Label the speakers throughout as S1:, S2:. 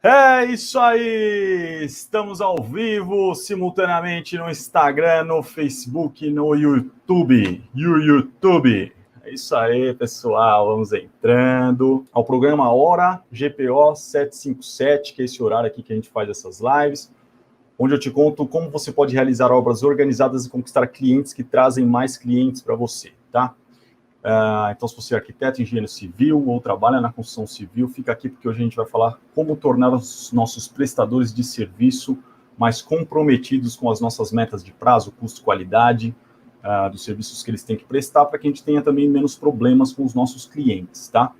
S1: É isso aí! Estamos ao vivo, simultaneamente no Instagram, no Facebook, no YouTube. YouTube. É isso aí, pessoal. Vamos entrando ao programa Hora GPO 757, que é esse horário aqui que a gente faz essas lives, onde eu te conto como você pode realizar obras organizadas e conquistar clientes que trazem mais clientes para você, tá? Então, se você é arquiteto, engenheiro civil ou trabalha na construção civil, fica aqui porque hoje a gente vai falar como tornar os nossos prestadores de serviço mais comprometidos com as nossas metas de prazo, custo, qualidade dos serviços que eles têm que prestar, para que a gente tenha também menos problemas com os nossos clientes, tá?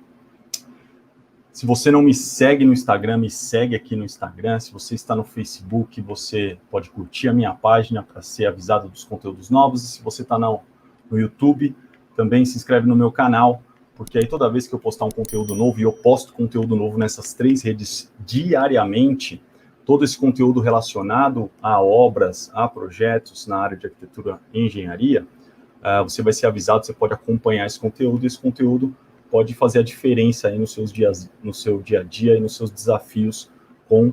S1: Se você não me segue no Instagram, me segue aqui no Instagram. Se você está no Facebook, você pode curtir a minha página para ser avisado dos conteúdos novos. E se você está no YouTube, também se inscreve no meu canal, porque aí toda vez que eu postar um conteúdo novo, e eu posto conteúdo novo nessas 3 redes diariamente, todo esse conteúdo relacionado a obras, a projetos na área de arquitetura e engenharia, você vai ser avisado, você pode acompanhar esse conteúdo pode fazer a diferença aí nos seus dias, no seu dia a dia e nos seus desafios com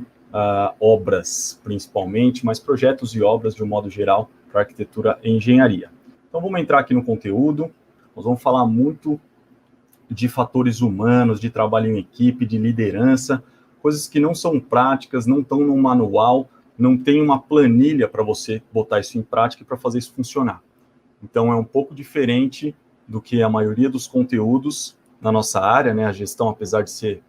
S1: obras, principalmente, mas projetos e obras de um modo geral para arquitetura e engenharia. Então vamos entrar aqui no conteúdo. Nós vamos falar muito de fatores humanos, de trabalho em equipe, de liderança, coisas que não são práticas, não estão no manual, não tem uma planilha para você botar isso em prática e para fazer isso funcionar. Então é um pouco diferente do que a maioria dos conteúdos na nossa área, né? A gestão, apesar de ser,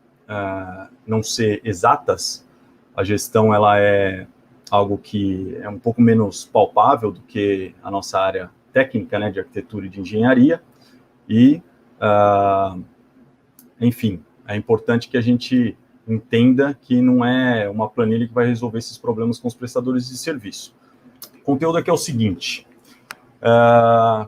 S1: não ser exatas, a gestão ela é algo que é um pouco menos palpável do que a nossa área técnica, né, de arquitetura e de engenharia. E, enfim, é importante que a gente entenda que não é uma planilha que vai resolver esses problemas com os prestadores de serviço. O conteúdo aqui é o seguinte: qual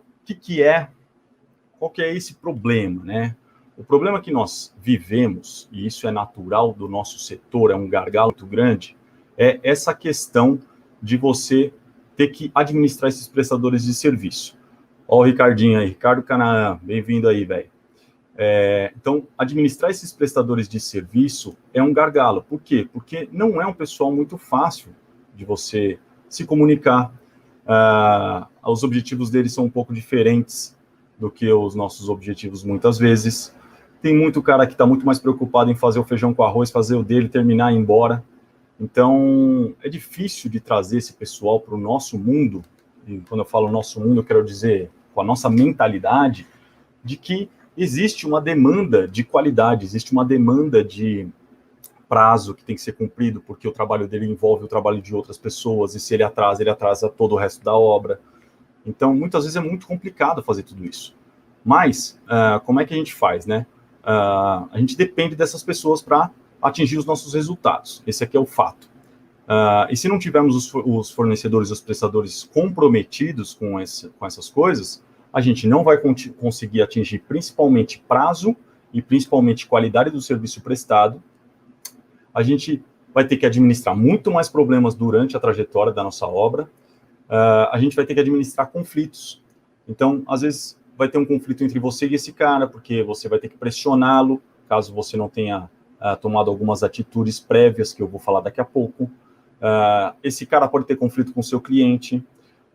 S1: que é esse problema, né? O problema que nós vivemos, e isso é natural do nosso setor, é um gargalo muito grande, é essa questão de você ter que administrar esses prestadores de serviço. Ó o Ricardinho aí, Ricardo Canaã, bem-vindo aí, velho. Então, administrar esses prestadores de serviço é um gargalo. Por quê? Porque não é um pessoal muito fácil de você se comunicar. Os objetivos deles são um pouco diferentes do que os nossos objetivos muitas vezes. Tem muito cara que está muito mais preocupado em fazer o feijão com arroz, fazer o dele, terminar e ir embora. Então, é difícil de trazer esse pessoal para o nosso mundo, e quando eu falo nosso mundo, eu quero dizer com a nossa mentalidade, de que existe uma demanda de qualidade, existe uma demanda de prazo que tem que ser cumprido, porque o trabalho dele envolve o trabalho de outras pessoas, e se ele atrasa todo o resto da obra. Então, muitas vezes é muito complicado fazer tudo isso. Mas, como é que a gente faz, né? A gente depende dessas pessoas para atingir os nossos resultados. Esse aqui é o fato. E se não tivermos os fornecedores, os prestadores comprometidos com essas coisas, a gente não vai conseguir atingir principalmente prazo e principalmente qualidade do serviço prestado. A gente vai ter que administrar muito mais problemas durante a trajetória da nossa obra. A gente vai ter que administrar conflitos. Então, às vezes, vai ter um conflito entre você e esse cara, porque você vai ter que pressioná-lo, caso você não tenha tomado algumas atitudes prévias, que eu vou falar daqui a pouco. Esse cara pode ter conflito com o seu cliente.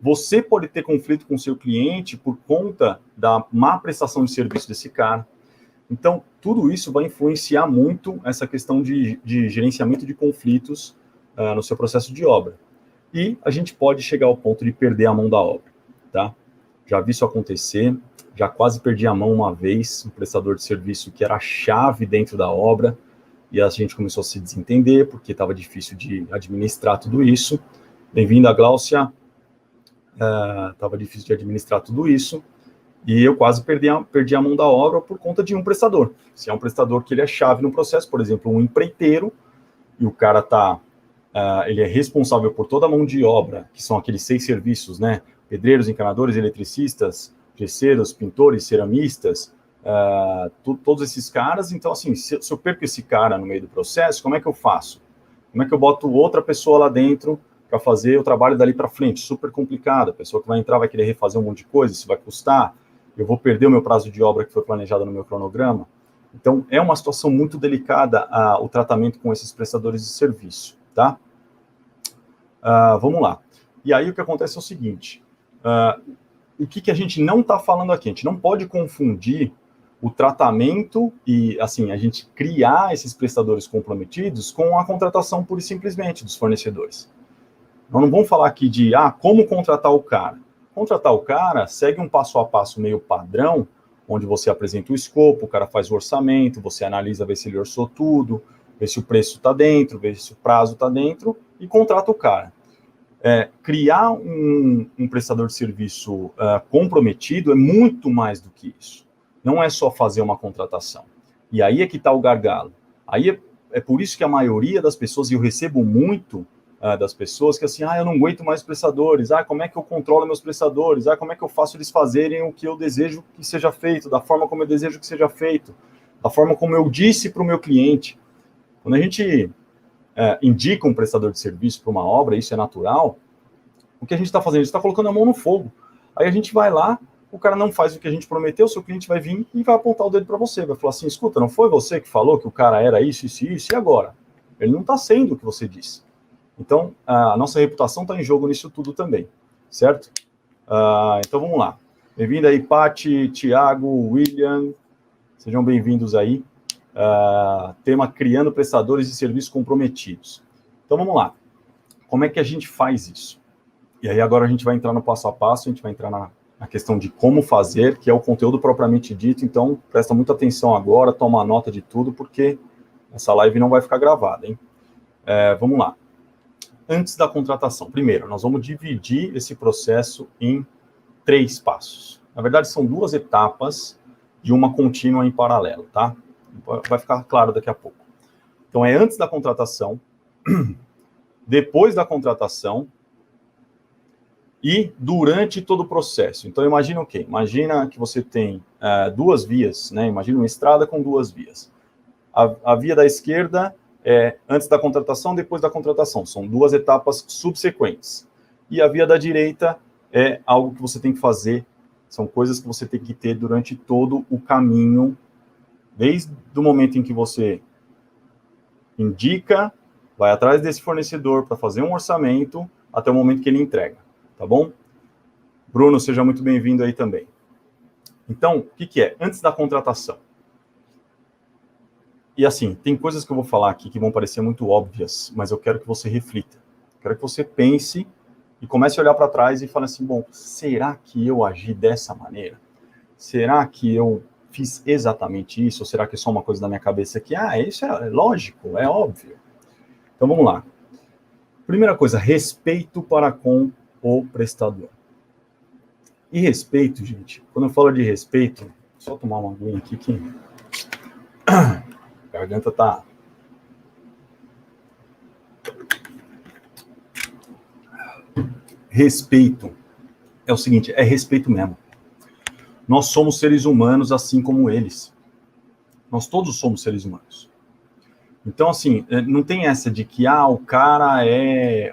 S1: Você pode ter conflito com o seu cliente por conta da má prestação de serviço desse cara. Então, tudo isso vai influenciar muito essa questão de gerenciamento de conflitos no seu processo de obra. E a gente pode chegar ao ponto de perder a mão da obra, tá? Já vi isso acontecer, já quase perdi a mão uma vez, um prestador de serviço que era a chave dentro da obra, e a gente começou a se desentender, porque estava difícil de administrar tudo isso. Bem-vinda, Gláucia. Estava difícil de administrar tudo isso, e eu quase perdi a mão da obra por conta de um prestador. Se é um prestador que ele é chave no processo, por exemplo, um empreiteiro, e o cara ele é responsável por toda a mão de obra, que são aqueles 6 serviços, né? Pedreiros, encanadores, eletricistas, gesseiros, pintores, ceramistas, todos esses caras. Então, assim, se eu perco esse cara no meio do processo, como é que eu faço? Como é que eu boto outra pessoa lá dentro para fazer o trabalho dali para frente? Super complicado. A pessoa que vai entrar vai querer refazer um monte de coisa, isso vai custar. Eu vou perder o meu prazo de obra que foi planejado no meu cronograma. Então, é uma situação muito delicada o tratamento com esses prestadores de serviço, tá? Vamos lá. E aí, o que acontece é o seguinte, o que a gente não está falando aqui? A gente não pode confundir o tratamento e, assim, a gente criar esses prestadores comprometidos com a contratação pura e simplesmente dos fornecedores. Nós não vamos falar aqui de, como contratar o cara. Contratar o cara segue um passo a passo meio padrão, onde você apresenta o escopo, o cara faz o orçamento, você analisa, vê se ele orçou tudo, vê se o preço está dentro, vê se o prazo está dentro e contrata o cara. Criar um prestador de serviço comprometido é muito mais do que isso. Não é só fazer uma contratação. E aí é que está o gargalo. Aí é por isso que a maioria das pessoas, e eu recebo muito das pessoas, que assim, eu não aguento mais prestadores, como é que eu controlo meus prestadores, como é que eu faço eles fazerem o que eu desejo que seja feito, da forma como eu desejo que seja feito, da forma como eu disse para o meu cliente. Quando a gente indica um prestador de serviço para uma obra, isso é natural, o que a gente está fazendo? A gente está colocando a mão no fogo. Aí a gente vai lá, o cara não faz o que a gente prometeu, o seu cliente vai vir e vai apontar o dedo para você, vai falar assim, escuta, não foi você que falou que o cara era isso, e agora? Ele não está sendo o que você disse. Então, a nossa reputação está em jogo nisso tudo também, certo? Então, vamos lá. Bem-vindo aí, Paty, Thiago, William, sejam bem-vindos aí. Tema criando prestadores de serviços comprometidos. Então, vamos lá. Como é que a gente faz isso? E aí, agora a gente vai entrar no passo a passo, a gente vai entrar na questão de como fazer, que é o conteúdo propriamente dito. Então, presta muita atenção agora, toma nota de tudo, porque essa live não vai ficar gravada, hein? Vamos lá. Antes da contratação, primeiro, nós vamos dividir esse processo em 3 passos. Na verdade, são 2 etapas de uma contínua em paralelo, tá? Vai ficar claro daqui a pouco. Então, é antes da contratação, depois da contratação e durante todo o processo. Então, imagina o quê? Imagina que você tem 2 vias, né? Imagina uma estrada com 2 vias. A via da esquerda antes da contratação, depois da contratação. São 2 etapas subsequentes. E a via da direita é algo que você tem que fazer, são coisas que você tem que ter durante todo o caminho, desde o momento em que você indica, vai atrás desse fornecedor para fazer um orçamento, até o momento que ele entrega, tá bom? Bruno, seja muito bem-vindo aí também. Então, o que é? Antes da contratação. E assim, tem coisas que eu vou falar aqui que vão parecer muito óbvias, mas eu quero que você reflita. Quero que você pense e comece a olhar para trás e fale assim, bom, será que eu agi dessa maneira? Será que eu fiz exatamente isso? Ou será que é só uma coisa da minha cabeça que, isso é lógico, é óbvio? Então, vamos lá. Primeira coisa, respeito para com o prestador. E respeito, gente, quando eu falo de respeito, só tomar uma aguinha aqui que... A garganta tá... Respeito é o seguinte, é respeito mesmo. Nós somos seres humanos assim como eles. Nós todos somos seres humanos. Então, assim, não tem essa de que, o cara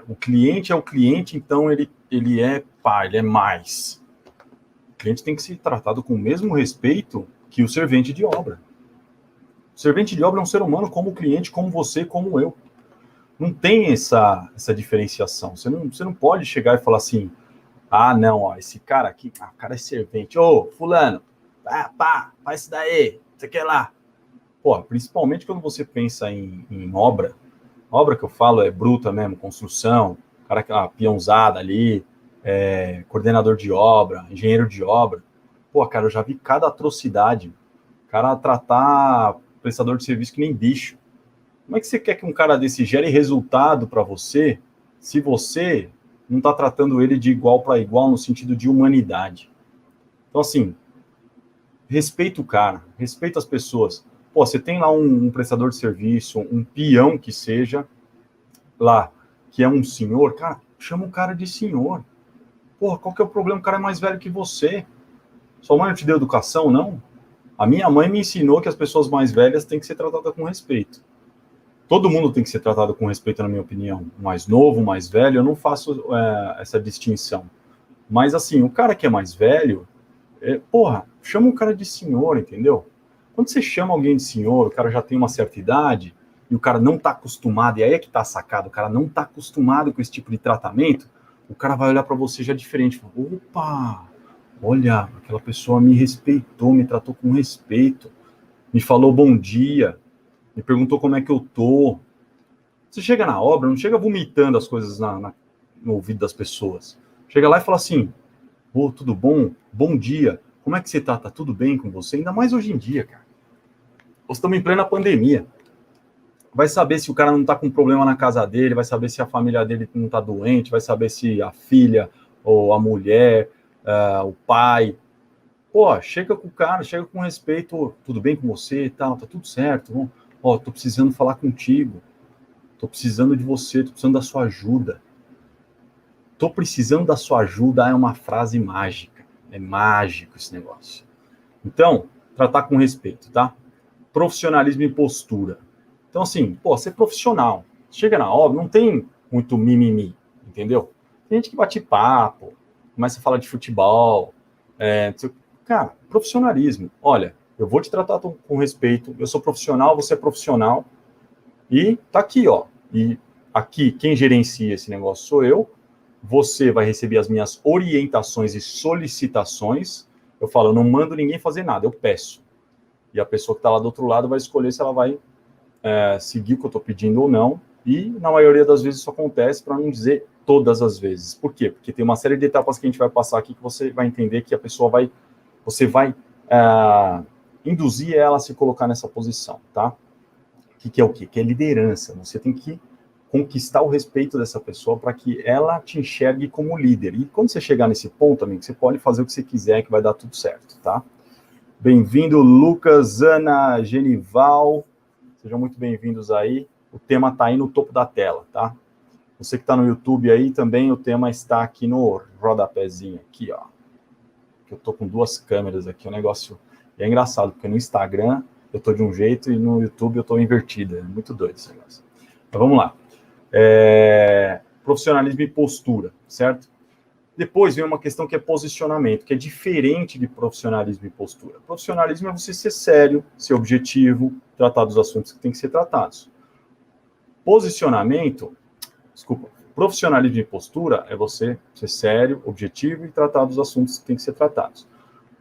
S1: o cliente é o cliente, então ele é pá, ele é mais. O cliente tem que ser tratado com o mesmo respeito que o servente de obra. O servente de obra é um ser humano como o cliente, como você, como eu. Não tem essa diferenciação. Você não pode chegar e falar assim, não, esse cara aqui, o cara é servente. Ô, fulano, faz isso daí, você quer lá. Pô, principalmente quando você pensa em obra. Obra que eu falo é bruta mesmo, construção, cara que é uma peãozada ali, coordenador de obra, engenheiro de obra. Pô, cara, eu já vi cada atrocidade. O cara tratar prestador de serviço que nem bicho. Como é que você quer que um cara desse gere resultado para você, se você não está tratando ele de igual para igual no sentido de humanidade? Então, assim, respeita o cara, respeita as pessoas. Pô, você tem lá um prestador de serviço, um peão que seja, lá, que é um senhor, cara, chama o cara de senhor. Porra, qual que é o problema? O cara é mais velho que você. Sua mãe não te deu educação, não? A minha mãe me ensinou que as pessoas mais velhas têm que ser tratadas com respeito. Todo mundo tem que ser tratado com respeito, na minha opinião. Mais novo, mais velho, eu não faço essa distinção. Mas, assim, o cara que é mais velho, chama o cara de senhor, entendeu? Quando você chama alguém de senhor, o cara já tem uma certa idade, e o cara não está acostumado, e aí é que está sacado, o cara não está acostumado com esse tipo de tratamento, o cara vai olhar para você já diferente, fala, opa, olha, aquela pessoa me respeitou, me tratou com respeito, me falou bom dia, me perguntou como é que eu tô. Você chega na obra, não chega vomitando as coisas no ouvido das pessoas. Chega lá e fala assim, tudo bom? Bom dia. Como é que você tá? Tá tudo bem com você? Ainda mais hoje em dia, cara. Nós estamos em plena pandemia. Vai saber se o cara não está com problema na casa dele, vai saber se a família dele não está doente, vai saber se a filha ou a mulher, o pai. Pô, chega com o cara, chega com respeito, tudo bem com você e tal, tá tudo certo. Ó, tô precisando falar contigo, tô precisando de você, tô precisando da sua ajuda. Tô precisando da sua ajuda é uma frase mágica, é mágico esse negócio. Então, tratar com respeito, tá? Profissionalismo e postura. Então, assim, ser profissional. Chega na obra, não tem muito mimimi, entendeu? Tem gente que bate papo, começa a falar de futebol. Cara, profissionalismo. Olha, eu vou te tratar com respeito, eu sou profissional, você é profissional, e tá aqui, ó. E aqui, quem gerencia esse negócio sou eu, você vai receber as minhas orientações e solicitações. Eu falo, eu não mando ninguém fazer nada, eu peço. E a pessoa que está lá do outro lado vai escolher se ela vai seguir o que eu estou pedindo ou não, e na maioria das vezes isso acontece, para não dizer todas as vezes. Por quê? Porque tem uma série de etapas que a gente vai passar aqui que você vai entender que a pessoa você vai induzir ela a se colocar nessa posição, tá? Que é o quê? Que é liderança. Você tem que conquistar o respeito dessa pessoa para que ela te enxergue como líder. E quando você chegar nesse ponto, amigo, você pode fazer o que você quiser, que vai dar tudo certo, tá? Bem-vindo, Lucas, Ana, Genival. Sejam muito bem-vindos aí. O tema está aí no topo da tela, tá? Você que está no YouTube aí também, o tema está aqui no rodapézinho, aqui, ó. Eu estou com duas câmeras aqui, o negócio é engraçado, porque no Instagram eu estou de um jeito e no YouTube eu estou invertido. É muito doido esse negócio. Então, vamos lá. Profissionalismo e postura, certo? Depois vem uma questão que é posicionamento, que é diferente de profissionalismo e postura. Profissionalismo é você ser sério, ser objetivo, tratar dos assuntos que tem que ser tratados. Profissionalismo e postura é você ser sério, objetivo e tratar dos assuntos que tem que ser tratados.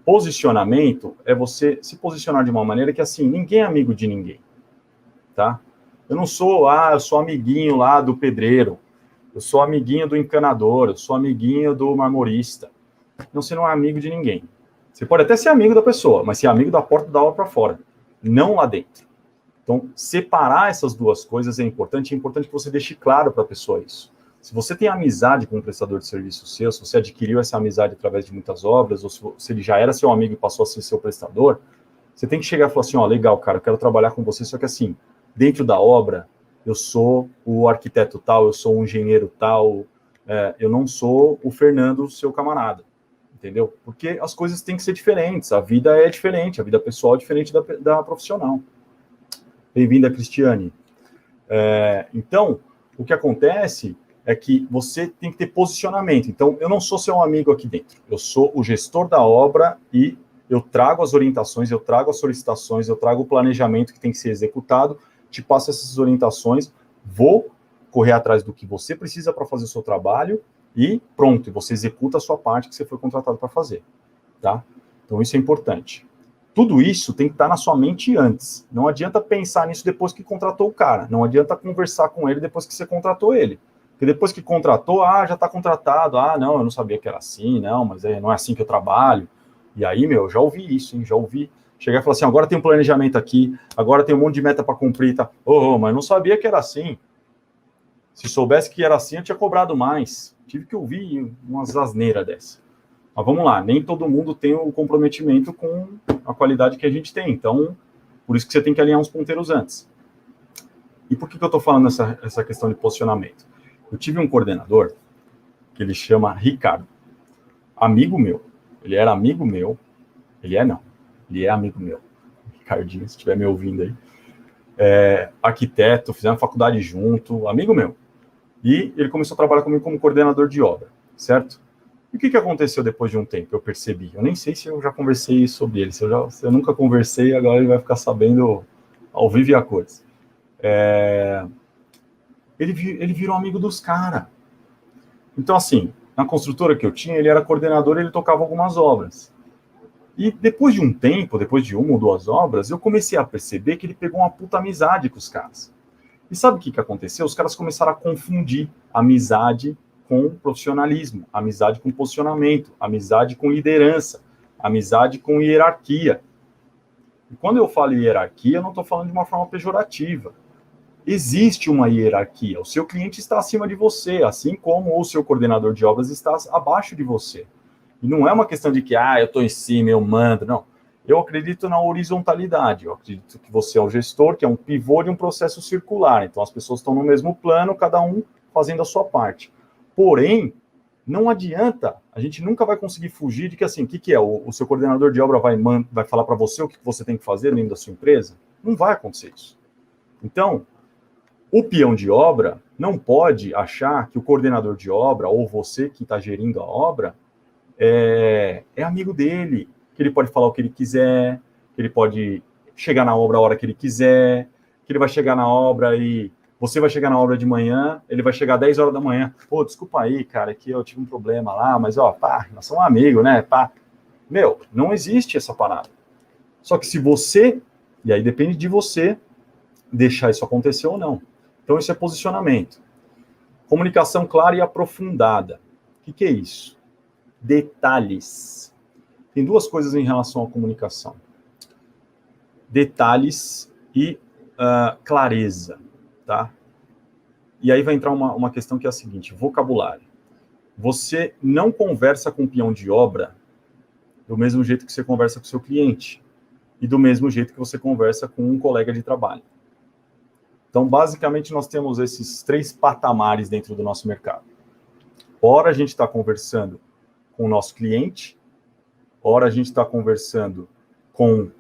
S1: Posicionamento é você se posicionar de uma maneira que, assim, ninguém é amigo de ninguém, tá? Eu sou amiguinho lá do pedreiro, eu sou amiguinho do encanador, eu sou amiguinho do marmorista. Não, você não é amigo de ninguém. Você pode até ser amigo da pessoa, mas ser amigo da porta da obra para fora, não lá dentro. Então, separar essas duas coisas é importante que você deixe claro para a pessoa isso. Se você tem amizade com um prestador de serviço seu, se você adquiriu essa amizade através de muitas obras, ou se ele já era seu amigo e passou a ser seu prestador, você tem que chegar e falar assim, legal, cara, eu quero trabalhar com você, só que assim, dentro da obra, eu sou o arquiteto tal, eu sou o engenheiro tal, eu não sou o Fernando, seu camarada, entendeu? Porque as coisas têm que ser diferentes, a vida é diferente, a vida pessoal é diferente da profissional. Bem-vinda, Cristiane. Então, o que acontece é que você tem que ter posicionamento. Então, eu não sou seu amigo aqui dentro, eu sou o gestor da obra e eu trago as orientações, eu trago as solicitações, eu trago o planejamento que tem que ser executado, te passo essas orientações, vou correr atrás do que você precisa para fazer o seu trabalho e pronto, você executa a sua parte que você foi contratado para fazer, tá? Então, isso é importante. Tudo isso tem que estar na sua mente antes. Não adianta pensar nisso depois que contratou o cara. Não adianta conversar com ele depois que você contratou ele. Porque depois que contratou, já está contratado. Não, eu não sabia que era assim, não, mas não é assim que eu trabalho. E aí, já ouvi isso, hein? Já ouvi chegar e falar assim, agora tem um planejamento aqui, agora tem um monte de meta para cumprir, tá? Mas não sabia que era assim. Se soubesse que era assim, eu tinha cobrado mais. Tive que ouvir umas asneiras dessa. Mas vamos lá, nem todo mundo tem o comprometimento com a qualidade que a gente tem. Então, por isso que você tem que alinhar uns ponteiros antes. E por que eu estou falando essa questão de posicionamento? Eu tive um coordenador que ele chama Ricardo. Amigo meu. Ele era amigo meu. Ele é amigo meu. Ricardinho, se estiver me ouvindo aí. Arquiteto, fizemos faculdade junto, amigo meu. E ele começou a trabalhar comigo como coordenador de obra, certo? E o que aconteceu depois de um tempo? Eu percebi. Eu nem sei se eu já conversei sobre ele. Se eu nunca conversei, agora ele vai ficar sabendo ao vivo e a cores. Ele virou amigo dos caras. Então, assim, na construtora que eu tinha, ele era coordenador e ele tocava algumas obras. E depois de um tempo, depois de 1 ou 2 obras, eu comecei a perceber que ele pegou uma puta amizade com os caras. E sabe o que aconteceu? Os caras começaram a confundir amizade com profissionalismo, amizade com posicionamento, amizade com liderança, amizade com hierarquia. E quando eu falo hierarquia, eu não estou falando de uma forma pejorativa. Existe uma hierarquia. O seu cliente está acima de você, assim como o seu coordenador de obras está abaixo de você. E não é uma questão de que, eu estou em cima, eu mando. Não. Eu acredito na horizontalidade. Eu acredito que você é o gestor, que é um pivô de um processo circular. Então, as pessoas estão no mesmo plano, cada um fazendo a sua parte. Porém, não adianta, a gente nunca vai conseguir fugir de que, assim, o que é? O seu coordenador de obra vai falar para você o que você tem que fazer dentro da sua empresa? Não vai acontecer isso. Então, o peão de obra não pode achar que o coordenador de obra, ou você que está gerindo a obra, é amigo dele, que ele pode falar o que ele quiser, que ele pode chegar na obra a hora que ele quiser, que ele vai chegar na obra e você vai chegar na obra de manhã, ele vai chegar às 10 horas da manhã. Pô, desculpa aí, cara, que eu tive um problema lá, mas, nós somos amigos, né, pá. Meu, não existe essa parada. Só que se você, e aí depende de você, deixar isso acontecer ou não. Então, isso é posicionamento. Comunicação clara e aprofundada. O que é isso? Detalhes. Tem 2 coisas em relação à comunicação. Detalhes e clareza, tá? E aí vai entrar uma questão que é a seguinte, vocabulário. Você não conversa com um peão de obra do mesmo jeito que você conversa com o seu cliente e do mesmo jeito que você conversa com um colega de trabalho. Então, basicamente, nós temos esses 3 patamares dentro do nosso mercado. Ora, a gente está conversando com o nosso cliente, ora, a gente está conversando com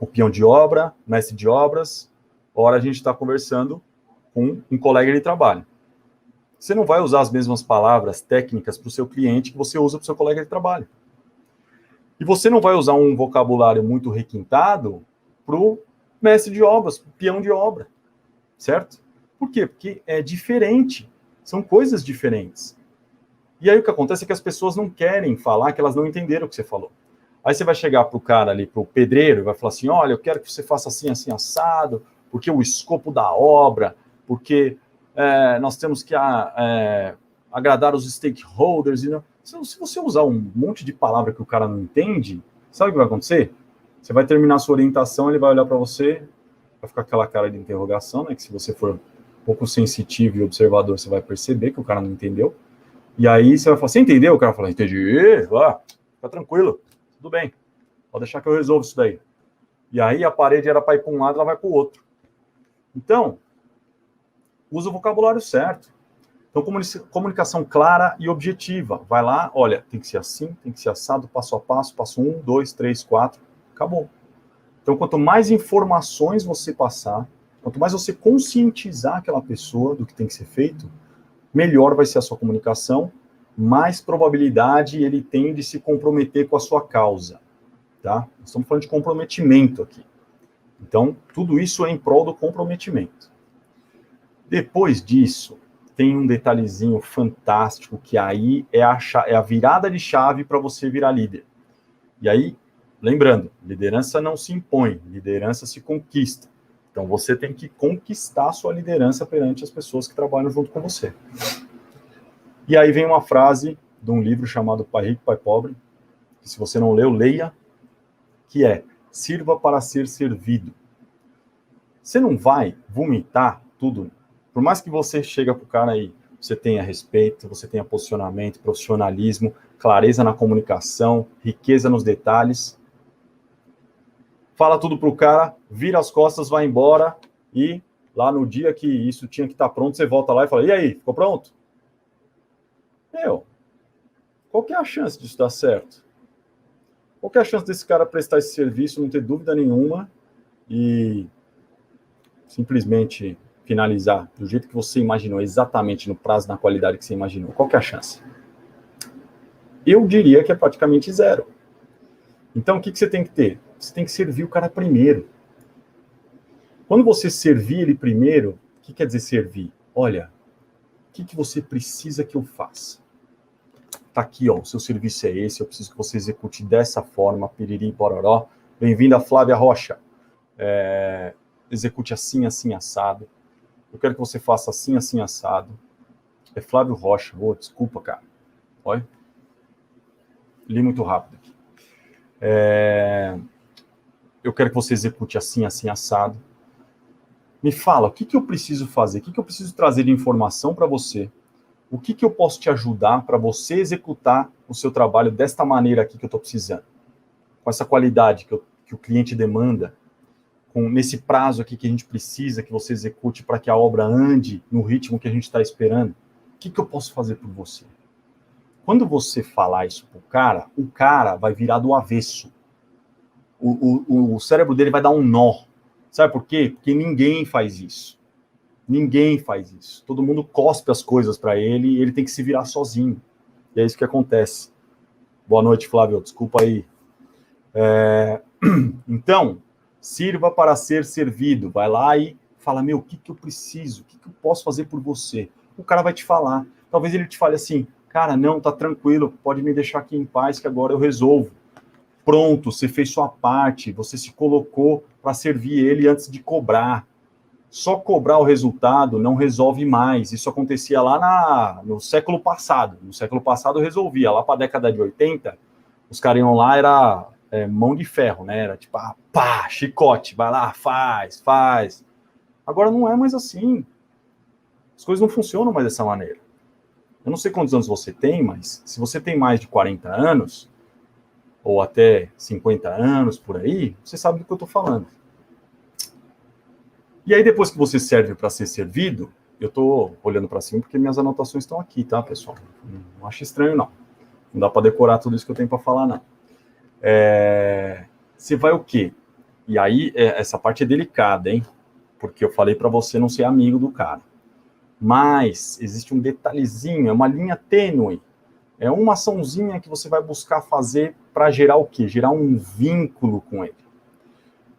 S1: o peão de obra, mestre de obras, ora, a gente está conversando com um colega de trabalho. Você não vai usar as mesmas palavras técnicas para o seu cliente que você usa para o seu colega de trabalho. E você não vai usar um vocabulário muito requintado para o mestre de obras, para o peão de obra. Certo? Por quê? Porque é diferente. São coisas diferentes. E aí o que acontece é que as pessoas não querem falar que elas não entenderam o que você falou. Aí você vai chegar para o cara ali, para o pedreiro, e vai falar assim, olha, eu quero que você faça assim, assim, assado, porque o escopo da obra, porque nós temos que agradar os stakeholders. E não... Se você usar um monte de palavra que o cara não entende, sabe o que vai acontecer? Você vai terminar a sua orientação, ele vai olhar para você, vai ficar aquela cara de interrogação, né? Que se você for um pouco sensitivo e observador, você vai perceber que o cara não entendeu. E aí você vai falar, você entendeu? O cara fala, entendi, fica tranquilo, tudo bem, pode deixar que eu resolvo isso daí. E aí a parede era para ir para um lado, ela vai para o outro. Então, usa o vocabulário certo. Então, comunicação clara e objetiva. Vai lá, olha, tem que ser assim, tem que ser assado, passo a passo, passo 1, 2, 3, 4, acabou. Então, quanto mais informações você passar, quanto mais você conscientizar aquela pessoa do que tem que ser feito, melhor vai ser a sua comunicação, mais probabilidade ele tem de se comprometer com a sua causa, tá? Nós estamos falando de comprometimento aqui. Então, tudo isso é em prol do comprometimento. Depois disso, tem um detalhezinho fantástico, que aí é a virada de chave para você virar líder. E aí, lembrando, liderança não se impõe, liderança se conquista. Então, você tem que conquistar a sua liderança perante as pessoas que trabalham junto com você. E aí vem uma frase de um livro chamado Pai Rico, Pai Pobre, que se você não leu, leia, que é, sirva para ser servido. Você não vai vomitar tudo, por mais que você chega para o cara aí, você tenha respeito, você tenha posicionamento, profissionalismo, clareza na comunicação, riqueza nos detalhes, fala tudo pro cara, vira as costas, vai embora, e lá no dia que isso tinha que estar pronto, você volta lá e fala, e aí, ficou pronto? Qual que é a chance disso dar certo? Qual que é a chance desse cara prestar esse serviço, não ter dúvida nenhuma, e simplesmente finalizar do jeito que você imaginou, exatamente no prazo, na qualidade que você imaginou? Qual que é a chance? Eu diria que é praticamente zero. Então, o que você tem que ter? Você tem que servir o cara primeiro. Quando você servir ele primeiro, o que quer dizer servir? Olha, o que você precisa que eu faça? Tá aqui, ó, o seu serviço é esse, eu preciso que você execute dessa forma, piriri, pororó. Bem-vinda, Flávia Rocha. Execute assim, assim, assado. Eu quero que você faça assim, assim, assado. É Flávio Rocha. Oh, desculpa, cara. Olha. Li muito rápido aqui. Eu quero que você execute assim, assim, assado. Me fala, o que eu preciso fazer? O que eu preciso trazer de informação para você? O que eu posso te ajudar para você executar o seu trabalho desta maneira aqui que eu estou precisando? Com essa qualidade que o cliente demanda, nesse prazo aqui que a gente precisa que você execute para que a obra ande no ritmo que a gente está esperando. O que eu posso fazer por você? Quando você falar isso pro cara, o cara vai virar do avesso. O cérebro dele vai dar um nó. Sabe por quê? Porque ninguém faz isso. Ninguém faz isso. Todo mundo cospe as coisas para ele e ele tem que se virar sozinho. E é isso que acontece. Boa noite, Flávio. Desculpa aí. Então, sirva para ser servido. Vai lá e fala, meu, o que eu preciso? O que eu posso fazer por você? O cara vai te falar. Talvez ele te fale assim, cara, não, tá tranquilo, pode me deixar aqui em paz que agora eu resolvo. Pronto, você fez sua parte, você se colocou para servir ele antes de cobrar. Só cobrar o resultado não resolve mais. Isso acontecia lá no século passado. No século passado resolvia. Lá para a década de 80, os caras iam lá, era mão de ferro, né? Era tipo, pá, chicote, vai lá, faz. Agora não é mais assim. As coisas não funcionam mais dessa maneira. Eu não sei quantos anos você tem, mas se você tem mais de 40 anos, ou até 50 anos, por aí, você sabe do que eu estou falando. E aí, depois que você serve para ser servido, eu estou olhando para cima porque minhas anotações estão aqui, tá, pessoal? Não acho estranho, não. Não dá para decorar tudo isso que eu tenho para falar, não. Você vai o quê? E aí, essa parte é delicada, hein? Porque eu falei para você não ser amigo do cara. Mas existe um detalhezinho, é uma linha tênue. É uma açãozinha que você vai buscar fazer para gerar o quê? Gerar um vínculo com ele.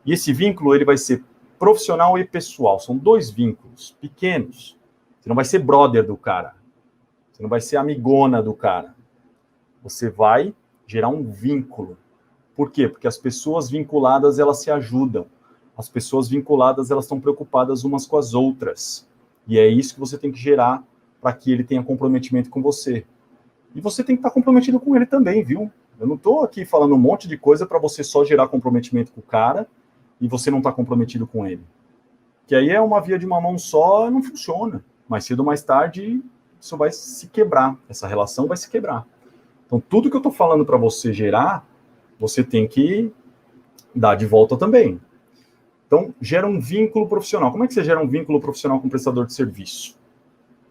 S1: E esse vínculo, ele vai ser profissional e pessoal. São dois vínculos pequenos. Você não vai ser brother do cara. Você não vai ser amigona do cara. Você vai gerar um vínculo. Por quê? Porque as pessoas vinculadas, elas se ajudam. As pessoas vinculadas, elas estão preocupadas umas com as outras. E é isso que você tem que gerar para que ele tenha comprometimento com você. E você tem que estar comprometido com ele também, viu? Eu não estou aqui falando um monte de coisa para você só gerar comprometimento com o cara e você não está comprometido com ele. Que aí é uma via de uma mão só, não funciona. Mais cedo ou mais tarde, isso vai se quebrar. Essa relação vai se quebrar. Então, tudo que eu estou falando para você gerar, você tem que dar de volta também. Então, gera um vínculo profissional. Como é que você gera um vínculo profissional com o prestador de serviço?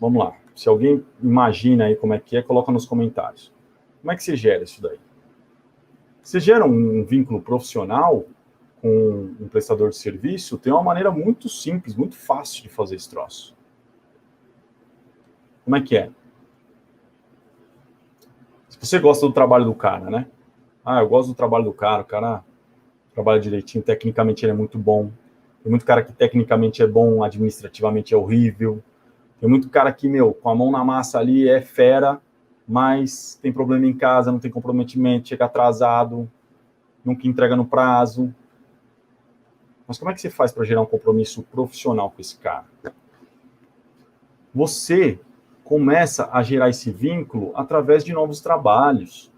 S1: Vamos lá. Se alguém imagina aí como é que é, coloca nos comentários. Como é que você gera isso daí? Você gera um vínculo profissional com um prestador de serviço, tem uma maneira muito simples, muito fácil de fazer esse troço. Como é que é? Se você gosta do trabalho do cara, né? Eu gosto do trabalho do cara, o cara trabalha direitinho, tecnicamente ele é muito bom. Tem muito cara que tecnicamente é bom, administrativamente é horrível. Tem muito cara que, com a mão na massa ali é fera, mas tem problema em casa, não tem comprometimento, chega atrasado, nunca entrega no prazo. Mas como é que você faz para gerar um compromisso profissional com esse cara? Você começa a gerar esse vínculo através de novos trabalhos.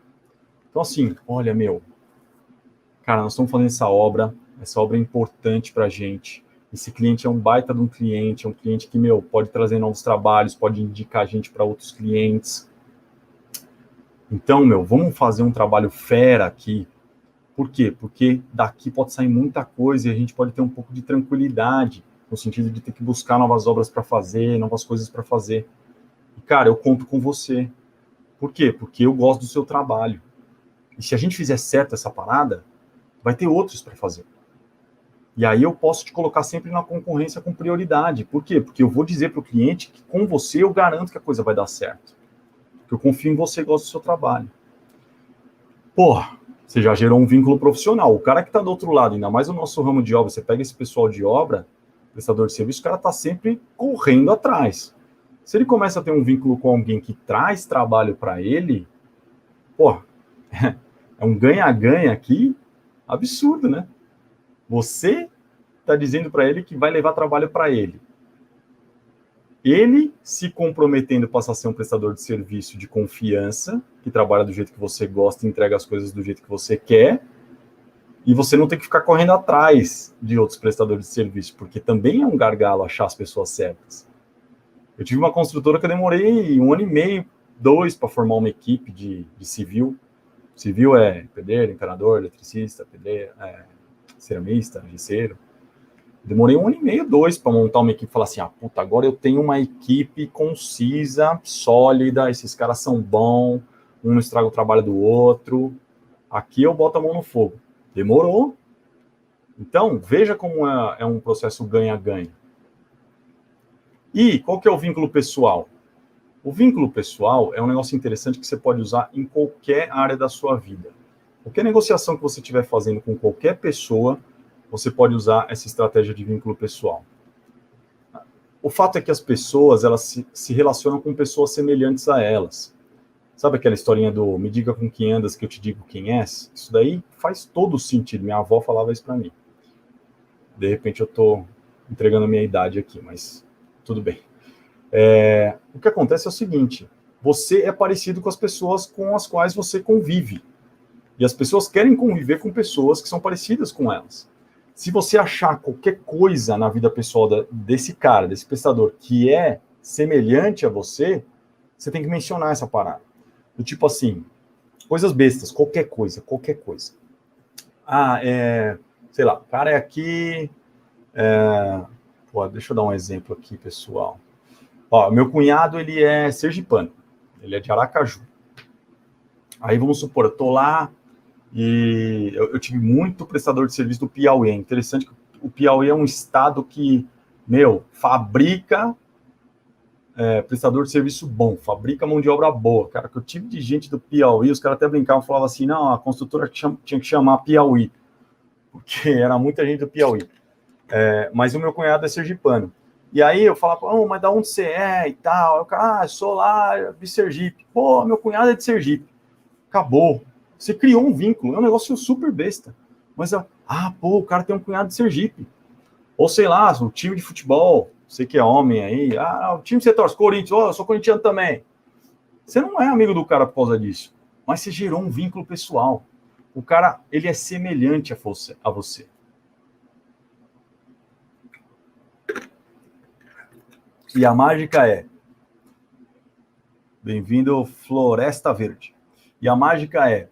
S1: Então, assim, olha, cara, nós estamos fazendo essa obra é importante para a gente. Esse cliente é um baita de um cliente, é um cliente que, pode trazer novos trabalhos, pode indicar a gente para outros clientes. Então, vamos fazer um trabalho fera aqui. Por quê? Porque daqui pode sair muita coisa e a gente pode ter um pouco de tranquilidade, no sentido de ter que buscar novas obras para fazer, novas coisas para fazer. E, cara, eu conto com você. Por quê? Porque eu gosto do seu trabalho. E se a gente fizer certo essa parada, vai ter outros para fazer. E aí eu posso te colocar sempre na concorrência com prioridade. Por quê? Porque eu vou dizer para o cliente que com você eu garanto que a coisa vai dar certo. Porque eu confio em você e gosto do seu trabalho. Porra, você já gerou um vínculo profissional. O cara que está do outro lado, ainda mais o nosso ramo de obra, você pega esse pessoal de obra, prestador de serviço, o cara está sempre correndo atrás. Se ele começa a ter um vínculo com alguém que traz trabalho para ele, porra, é um ganha-ganha aqui absurdo, né? Você está dizendo para ele que vai levar trabalho para ele. Ele se comprometendo para ser um prestador de serviço de confiança, que trabalha do jeito que você gosta e entrega as coisas do jeito que você quer, e você não tem que ficar correndo atrás de outros prestadores de serviço, porque também é um gargalo achar as pessoas certas. Eu tive uma construtora que eu demorei 1 ano e meio, 2, para formar uma equipe de civil. Civil é pedreiro, encanador, eletricista, pedreiro, ceramista, gesseiro. Demorei 1 ano e meio, 2, para montar uma equipe e falar assim, puta, agora eu tenho uma equipe concisa, sólida, esses caras são bons, um não estraga o trabalho do outro, aqui eu boto a mão no fogo. Demorou. Então, veja como é um processo ganha-ganha. E qual que é o vínculo pessoal? O vínculo pessoal é um negócio interessante que você pode usar em qualquer área da sua vida. Qualquer negociação que você estiver fazendo com qualquer pessoa, você pode usar essa estratégia de vínculo pessoal. O fato é que as pessoas, elas se relacionam com pessoas semelhantes a elas. Sabe aquela historinha do me diga com quem andas que eu te digo quem és? Isso daí faz todo sentido. Minha avó falava isso para mim. De repente eu estou entregando a minha idade aqui, mas tudo bem. O que acontece é o seguinte, você é parecido com as pessoas com as quais você convive. E as pessoas querem conviver com pessoas que são parecidas com elas. Se você achar qualquer coisa na vida pessoal desse cara, desse prestador, que é semelhante a você, você tem que mencionar essa parada. Do tipo assim, coisas bestas, qualquer coisa. Sei lá, o cara é aqui... deixa eu dar um exemplo aqui, pessoal. Meu cunhado, ele é sergipano. Ele é de Aracaju. Aí, vamos supor, eu tô lá e eu tive muito prestador de serviço do Piauí. É interessante que o Piauí é um estado que, fabrica prestador de serviço bom, fabrica mão de obra boa. Cara, que eu tive de gente do Piauí, os caras até brincavam, falavam assim, não, a construtora tinha que chamar Piauí, porque era muita gente do Piauí. Mas o meu cunhado é sergipano. E aí eu falava, mas da onde você é e tal? O cara, sou lá de Sergipe. Pô, meu cunhado é de Sergipe. Acabou. Você criou um vínculo. É um negócio super besta. Mas, o cara tem um cunhado de Sergipe. Ou sei lá, o time de futebol, você que é homem aí, o time que você torce, Corinthians, eu sou corintiano também. Você não é amigo do cara por causa disso. Mas você gerou um vínculo pessoal. O cara, ele é semelhante a você. E a mágica é... Bem-vindo, Floresta Verde. E a mágica é...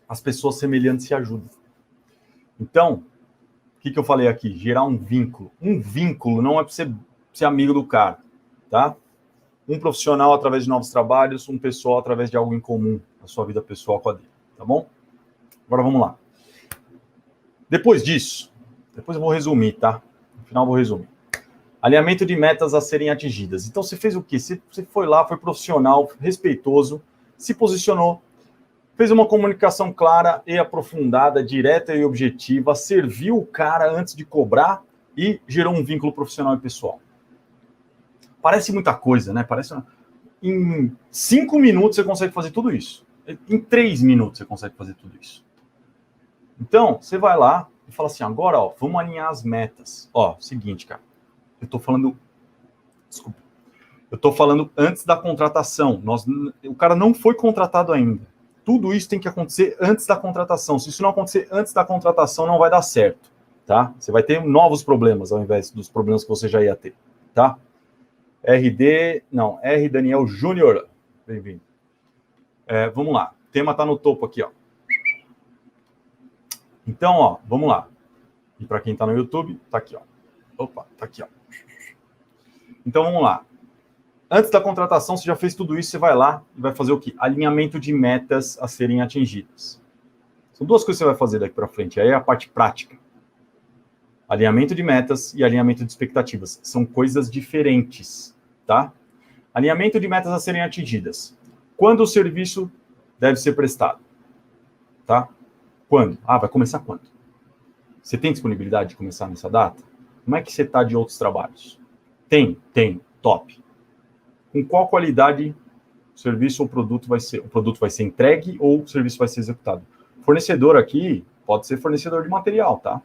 S1: As pessoas semelhantes se ajudam. Então, o que eu falei aqui? Gerar um vínculo. Um vínculo não é para você ser amigo do cara, tá? Um profissional através de novos trabalhos, um pessoal através de algo em comum, a sua vida pessoal com a dele, tá bom? Agora vamos lá. Depois disso, depois eu vou resumir, tá? No final eu vou resumir. Alinhamento de metas a serem atingidas. Então, você fez o quê? Você foi lá, foi profissional, respeitoso, se posicionou, fez uma comunicação clara e aprofundada, direta e objetiva, serviu o cara antes de cobrar e gerou um vínculo profissional e pessoal. Parece muita coisa, né? Em 5 minutos você consegue fazer tudo isso. Em 3 minutos você consegue fazer tudo isso. Então, você vai lá e fala assim, agora, vamos alinhar as metas. Seguinte, cara. Eu tô falando antes da contratação. O cara não foi contratado ainda. Tudo isso tem que acontecer antes da contratação. Se isso não acontecer antes da contratação, não vai dar certo, tá? Você vai ter novos problemas ao invés dos problemas que você já ia ter, tá? R. Daniel Júnior. Bem-vindo. Vamos lá. O tema tá no topo aqui, ó. Então, vamos lá. E para quem tá no YouTube, tá aqui, ó. Opa, tá aqui, ó. Então, vamos lá. Antes da contratação, você já fez tudo isso, você vai lá e vai fazer o quê? Alinhamento de metas a serem atingidas. São 2 coisas que você vai fazer daqui para frente. Aí é a parte prática. Alinhamento de metas e alinhamento de expectativas. São coisas diferentes, tá? Alinhamento de metas a serem atingidas. Quando o serviço deve ser prestado. tá? Quando? Ah, vai começar quando? Você tem disponibilidade de começar nessa data? Como é que você está de outros trabalhos? Tem, top. Com qual qualidade o serviço ou produto vai ser entregue ou o serviço vai ser executado? Fornecedor aqui pode ser fornecedor de material, tá?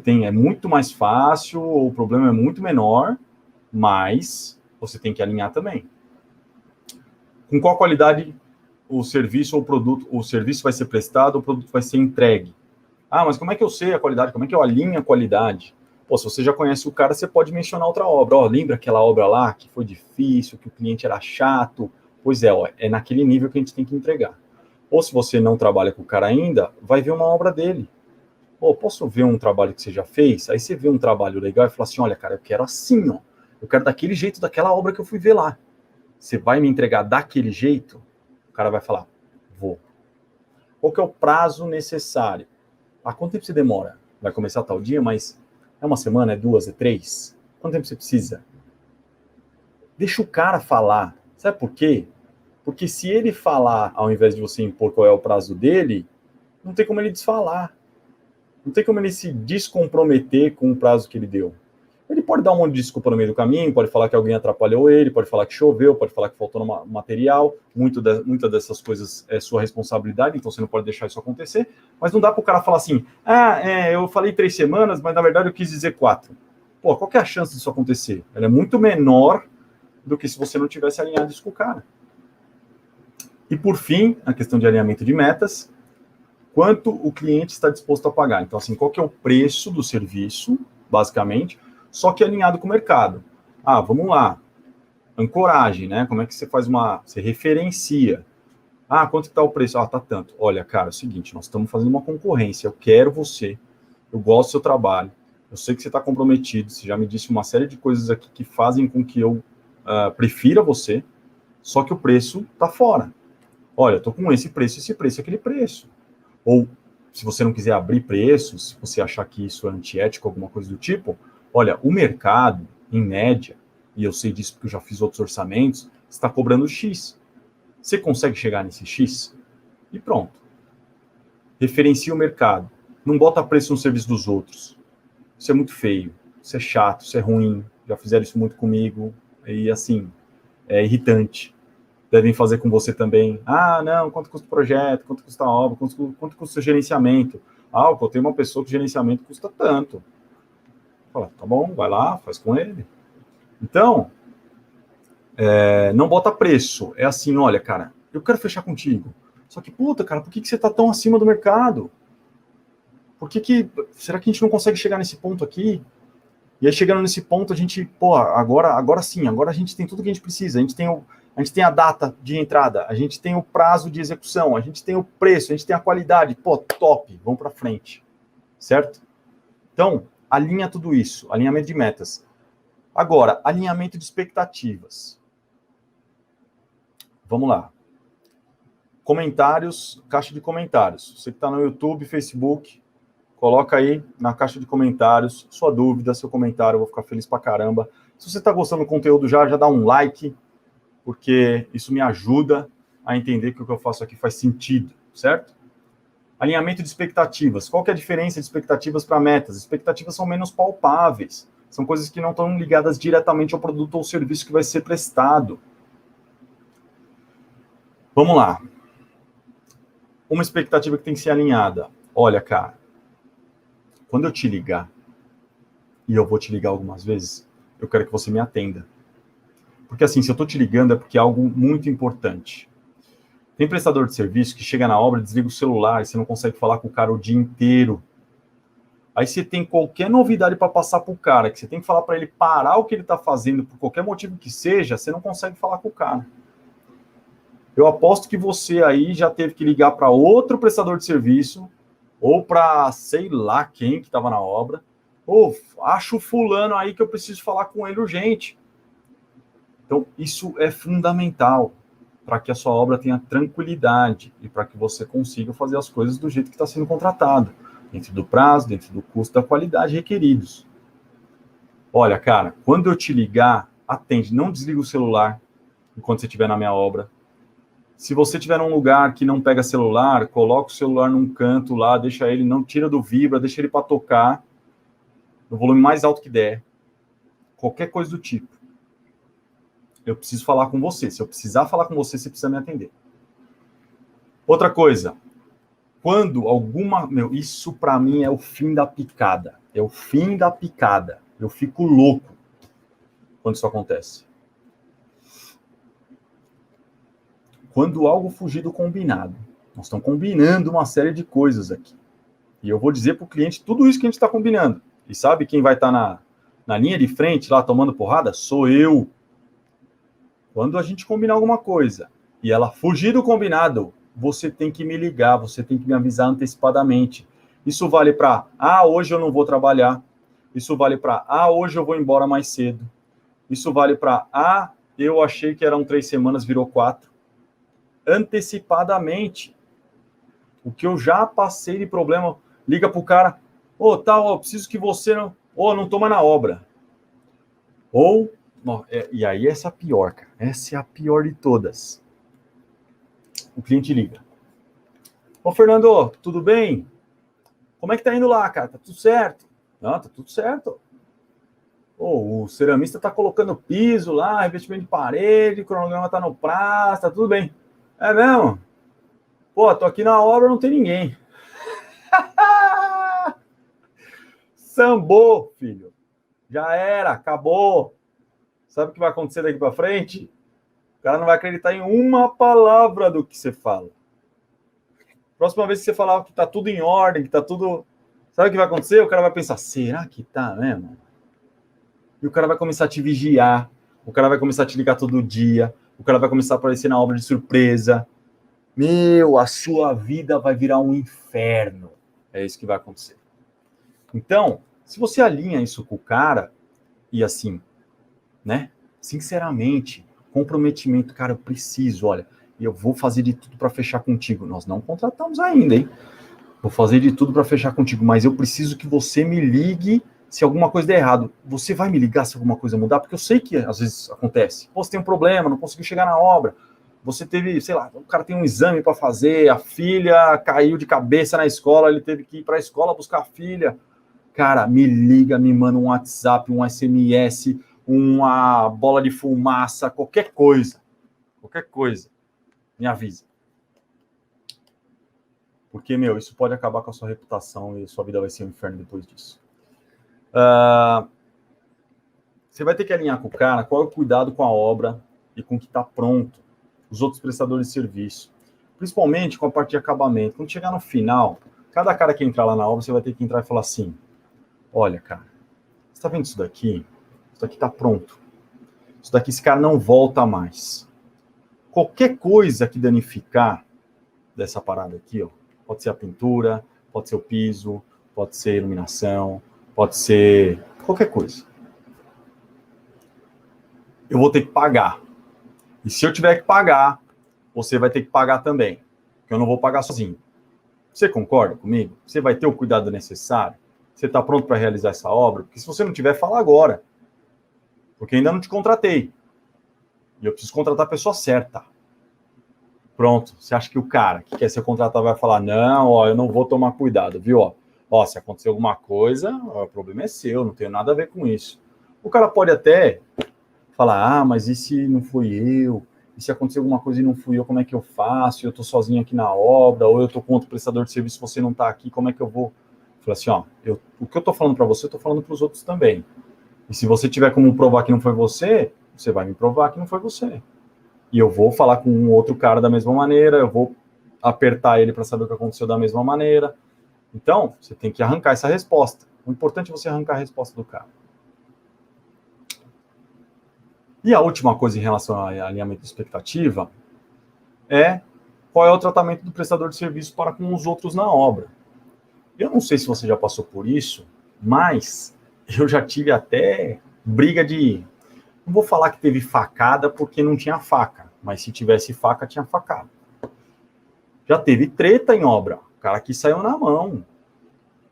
S1: É muito mais fácil, o problema é muito menor, mas você tem que alinhar também. Com qual qualidade o serviço ou o serviço vai ser prestado ou o produto vai ser entregue? Ah, mas como é que eu sei a qualidade? Como é que eu alinho a qualidade? Pô, se você já conhece o cara, você pode mencionar outra obra. Ó, lembra aquela obra lá que foi difícil, que o cliente era chato? Pois é, ó, é naquele nível que a gente tem que entregar. Ou se você não trabalha com o cara ainda, vai ver uma obra dele. Pô, posso ver um trabalho que você já fez? Aí você vê um trabalho legal e fala assim, olha, cara, eu quero assim, ó. Eu quero daquele jeito, daquela obra que eu fui ver lá. Você vai me entregar daquele jeito? O cara vai falar, vou. Qual que é o prazo necessário? Ah, quanto tempo você demora? Vai começar tal dia, mas é uma semana, é 2, é 3? Quanto tempo você precisa? Deixa o cara falar. Sabe por quê? Porque se ele falar, ao invés de você impor qual é o prazo dele, não tem como ele desfalar. Não tem como ele se descomprometer com o prazo que ele deu. Ele pode dar um monte de desculpa no meio do caminho, pode falar que alguém atrapalhou ele, pode falar que choveu, pode falar que faltou material. Muita dessas coisas é sua responsabilidade, então você não pode deixar isso acontecer. Mas não dá para o cara falar assim, eu falei 3 semanas, mas na verdade eu quis dizer 4. Pô, qual que é a chance disso acontecer? Ela é muito menor do que se você não tivesse alinhado isso com o cara. E por fim, a questão de alinhamento de metas, quanto o cliente está disposto a pagar. Então, assim, qual que é o preço do serviço, basicamente, só que alinhado com o mercado. Ah, vamos lá. Ancoragem, né? Como é que você faz você referencia. Ah, quanto está o preço? Ah, tá tanto. Olha, cara, é o seguinte, nós estamos fazendo uma concorrência, eu quero você, eu gosto do seu trabalho, eu sei que você está comprometido, você já me disse uma série de coisas aqui que fazem com que eu prefira você, só que o preço está fora. Olha, eu estou com esse preço, aquele preço. Ou, se você não quiser abrir preços, se você achar que isso é antiético, alguma coisa do tipo, olha, o mercado, em média, e eu sei disso porque eu já fiz outros orçamentos, está cobrando X. Você consegue chegar nesse X? E pronto. Referencia o mercado. Não bota preço no serviço dos outros. Isso é muito feio, isso é chato, isso é ruim. Já fizeram isso muito comigo. E assim, é irritante. Devem fazer com você também. Ah, não, quanto custa o projeto, quanto custa a obra, quanto custa o gerenciamento. Ah, eu tenho uma pessoa que o gerenciamento custa tanto. Fala, tá bom, vai lá, faz com ele. Então, não bota preço. É assim, olha, cara, eu quero fechar contigo. Só que, puta, cara, por que você tá tão acima do mercado? Será que a gente não consegue chegar nesse ponto aqui? E aí, chegando nesse ponto, a gente, agora sim, agora a gente tem tudo que a gente precisa. A gente tem a data de entrada, a gente tem o prazo de execução, a gente tem o preço, a gente tem a qualidade. Pô, top, vamos para frente. Certo? Então, alinha tudo isso, alinhamento de metas. Agora, alinhamento de expectativas. Vamos lá. Comentários, caixa de comentários. Você que está no YouTube, Facebook, coloca aí na caixa de comentários sua dúvida, seu comentário, eu vou ficar feliz pra caramba. Se você está gostando do conteúdo já dá um like, porque isso me ajuda a entender que o que eu faço aqui faz sentido, certo? Alinhamento de expectativas. Qual que é a diferença de expectativas para metas? Expectativas são menos palpáveis, são coisas que não estão ligadas diretamente ao produto ou serviço que vai ser prestado. Vamos lá. Uma expectativa que tem que ser alinhada. Olha, cara, quando eu te ligar, e eu vou te ligar algumas vezes, eu quero que você me atenda. Porque assim, se eu estou te ligando é porque é algo muito importante. Tem prestador de serviço que chega na obra, desliga o celular, e você não consegue falar com o cara o dia inteiro. Aí você tem qualquer novidade para passar para o cara, que você tem que falar para ele parar o que ele está fazendo, por qualquer motivo que seja, você não consegue falar com o cara. Eu aposto que você aí já teve que ligar para outro prestador de serviço, ou para sei lá quem que estava na obra, ou acho fulano aí que eu preciso falar com ele urgente. Então, isso é fundamental para que a sua obra tenha tranquilidade e para que você consiga fazer as coisas do jeito que está sendo contratado, dentro do prazo, dentro do custo, da qualidade requeridos. Olha, cara, quando eu te ligar, atende, não desliga o celular enquanto você estiver na minha obra. Se você estiver num lugar que não pega celular, coloca o celular num canto lá, deixa ele, não tira do vibra, deixa ele para tocar no volume mais alto que der. Qualquer coisa do tipo. Eu preciso falar com você. Se eu precisar falar com você, você precisa me atender. Outra coisa. Quando alguma... isso para mim é o fim da picada. É o fim da picada. Eu fico louco quando isso acontece. Quando algo fugir do combinado. Nós estamos combinando uma série de coisas aqui. E eu vou dizer para o cliente tudo isso que a gente está combinando. E sabe quem vai estar na linha de frente, lá tomando porrada? Sou eu. Quando a gente combinar alguma coisa e ela fugir do combinado, você tem que me ligar, você tem que me avisar antecipadamente. Isso vale para, hoje eu não vou trabalhar. Isso vale para, hoje eu vou embora mais cedo. Isso vale para, eu achei que eram 3 semanas, virou 4. Antecipadamente. O que eu já passei de problema, liga pro cara, preciso que você não toma na obra. E aí essa é a pior, cara. Essa é a pior de todas. O cliente liga. Fernando, tudo bem? Como é que tá indo lá, cara? Tá tudo certo? Não, tá tudo certo. O ceramista tá colocando piso lá, revestimento de parede, o cronograma tá no prazo, tá tudo bem. É mesmo? Tô aqui na obra, não tem ninguém. Sambou, filho. Já era, acabou. Sabe o que vai acontecer daqui para frente? O cara não vai acreditar em uma palavra do que você fala. Próxima vez que você falar que tá tudo em ordem, que tá tudo... Sabe o que vai acontecer? O cara vai pensar, será que tá mesmo? E o cara vai começar a te vigiar. O cara vai começar a te ligar todo dia. O cara vai começar a aparecer na obra de surpresa. A sua vida vai virar um inferno. É isso que vai acontecer. Então, se você alinha isso com o cara, e assim, né? Sinceramente, comprometimento, cara, eu preciso, olha, eu vou fazer de tudo para fechar contigo. Nós não contratamos ainda, hein? Vou fazer de tudo para fechar contigo, mas eu preciso que você me ligue se alguma coisa der errado. Você vai me ligar se alguma coisa mudar? Porque eu sei que às vezes acontece. Você tem um problema, não conseguiu chegar na obra. Você teve, sei lá, o cara tem um exame para fazer, a filha caiu de cabeça na escola, ele teve que ir para a escola buscar a filha. Cara, me liga, me manda um WhatsApp, um SMS, uma bola de fumaça, qualquer coisa. Qualquer coisa. Me avisa. Porque, isso pode acabar com a sua reputação e a sua vida vai ser um inferno depois disso. Você vai ter que alinhar com o cara qual é o cuidado com a obra e com o que está pronto. Os outros prestadores de serviço. Principalmente com a parte de acabamento. Quando chegar no final, cada cara que entrar lá na obra, você vai ter que entrar e falar assim, olha, cara, você está vendo isso daqui? Isso daqui está pronto. Isso daqui, esse cara não volta mais. Qualquer coisa que danificar dessa parada aqui, pode ser a pintura, pode ser o piso, pode ser a iluminação, pode ser qualquer coisa. Eu vou ter que pagar. E se eu tiver que pagar, você vai ter que pagar também. Porque eu não vou pagar sozinho. Você concorda comigo? Você vai ter o cuidado necessário? Você está pronto para realizar essa obra? Porque se você não tiver, fala agora. Porque ainda não te contratei. E eu preciso contratar a pessoa certa. Pronto. Você acha que o cara que quer ser contratado vai falar, não, eu não vou tomar cuidado, viu? Se acontecer alguma coisa, o problema é seu, não tenho nada a ver com isso. O cara pode até falar, mas e se não fui eu? E se acontecer alguma coisa e não fui eu, como é que eu faço? Eu estou sozinho aqui na obra, ou eu estou com outro prestador de serviço, você não está aqui, como é que eu vou? Falar assim, o que eu estou falando para você, eu estou falando para os outros também. E se você tiver como provar que não foi você, você vai me provar que não foi você. E eu vou falar com um outro cara da mesma maneira, eu vou apertar ele para saber o que aconteceu da mesma maneira. Então, você tem que arrancar essa resposta. O importante é você arrancar a resposta do cara. E a última coisa em relação ao alinhamento de expectativa é qual é o tratamento do prestador de serviço para com os outros na obra. Eu não sei se você já passou por isso, mas eu já tive até briga de... Não vou falar que teve facada porque não tinha faca, mas se tivesse faca, tinha facada. Já teve treta em obra, o cara que saiu na mão.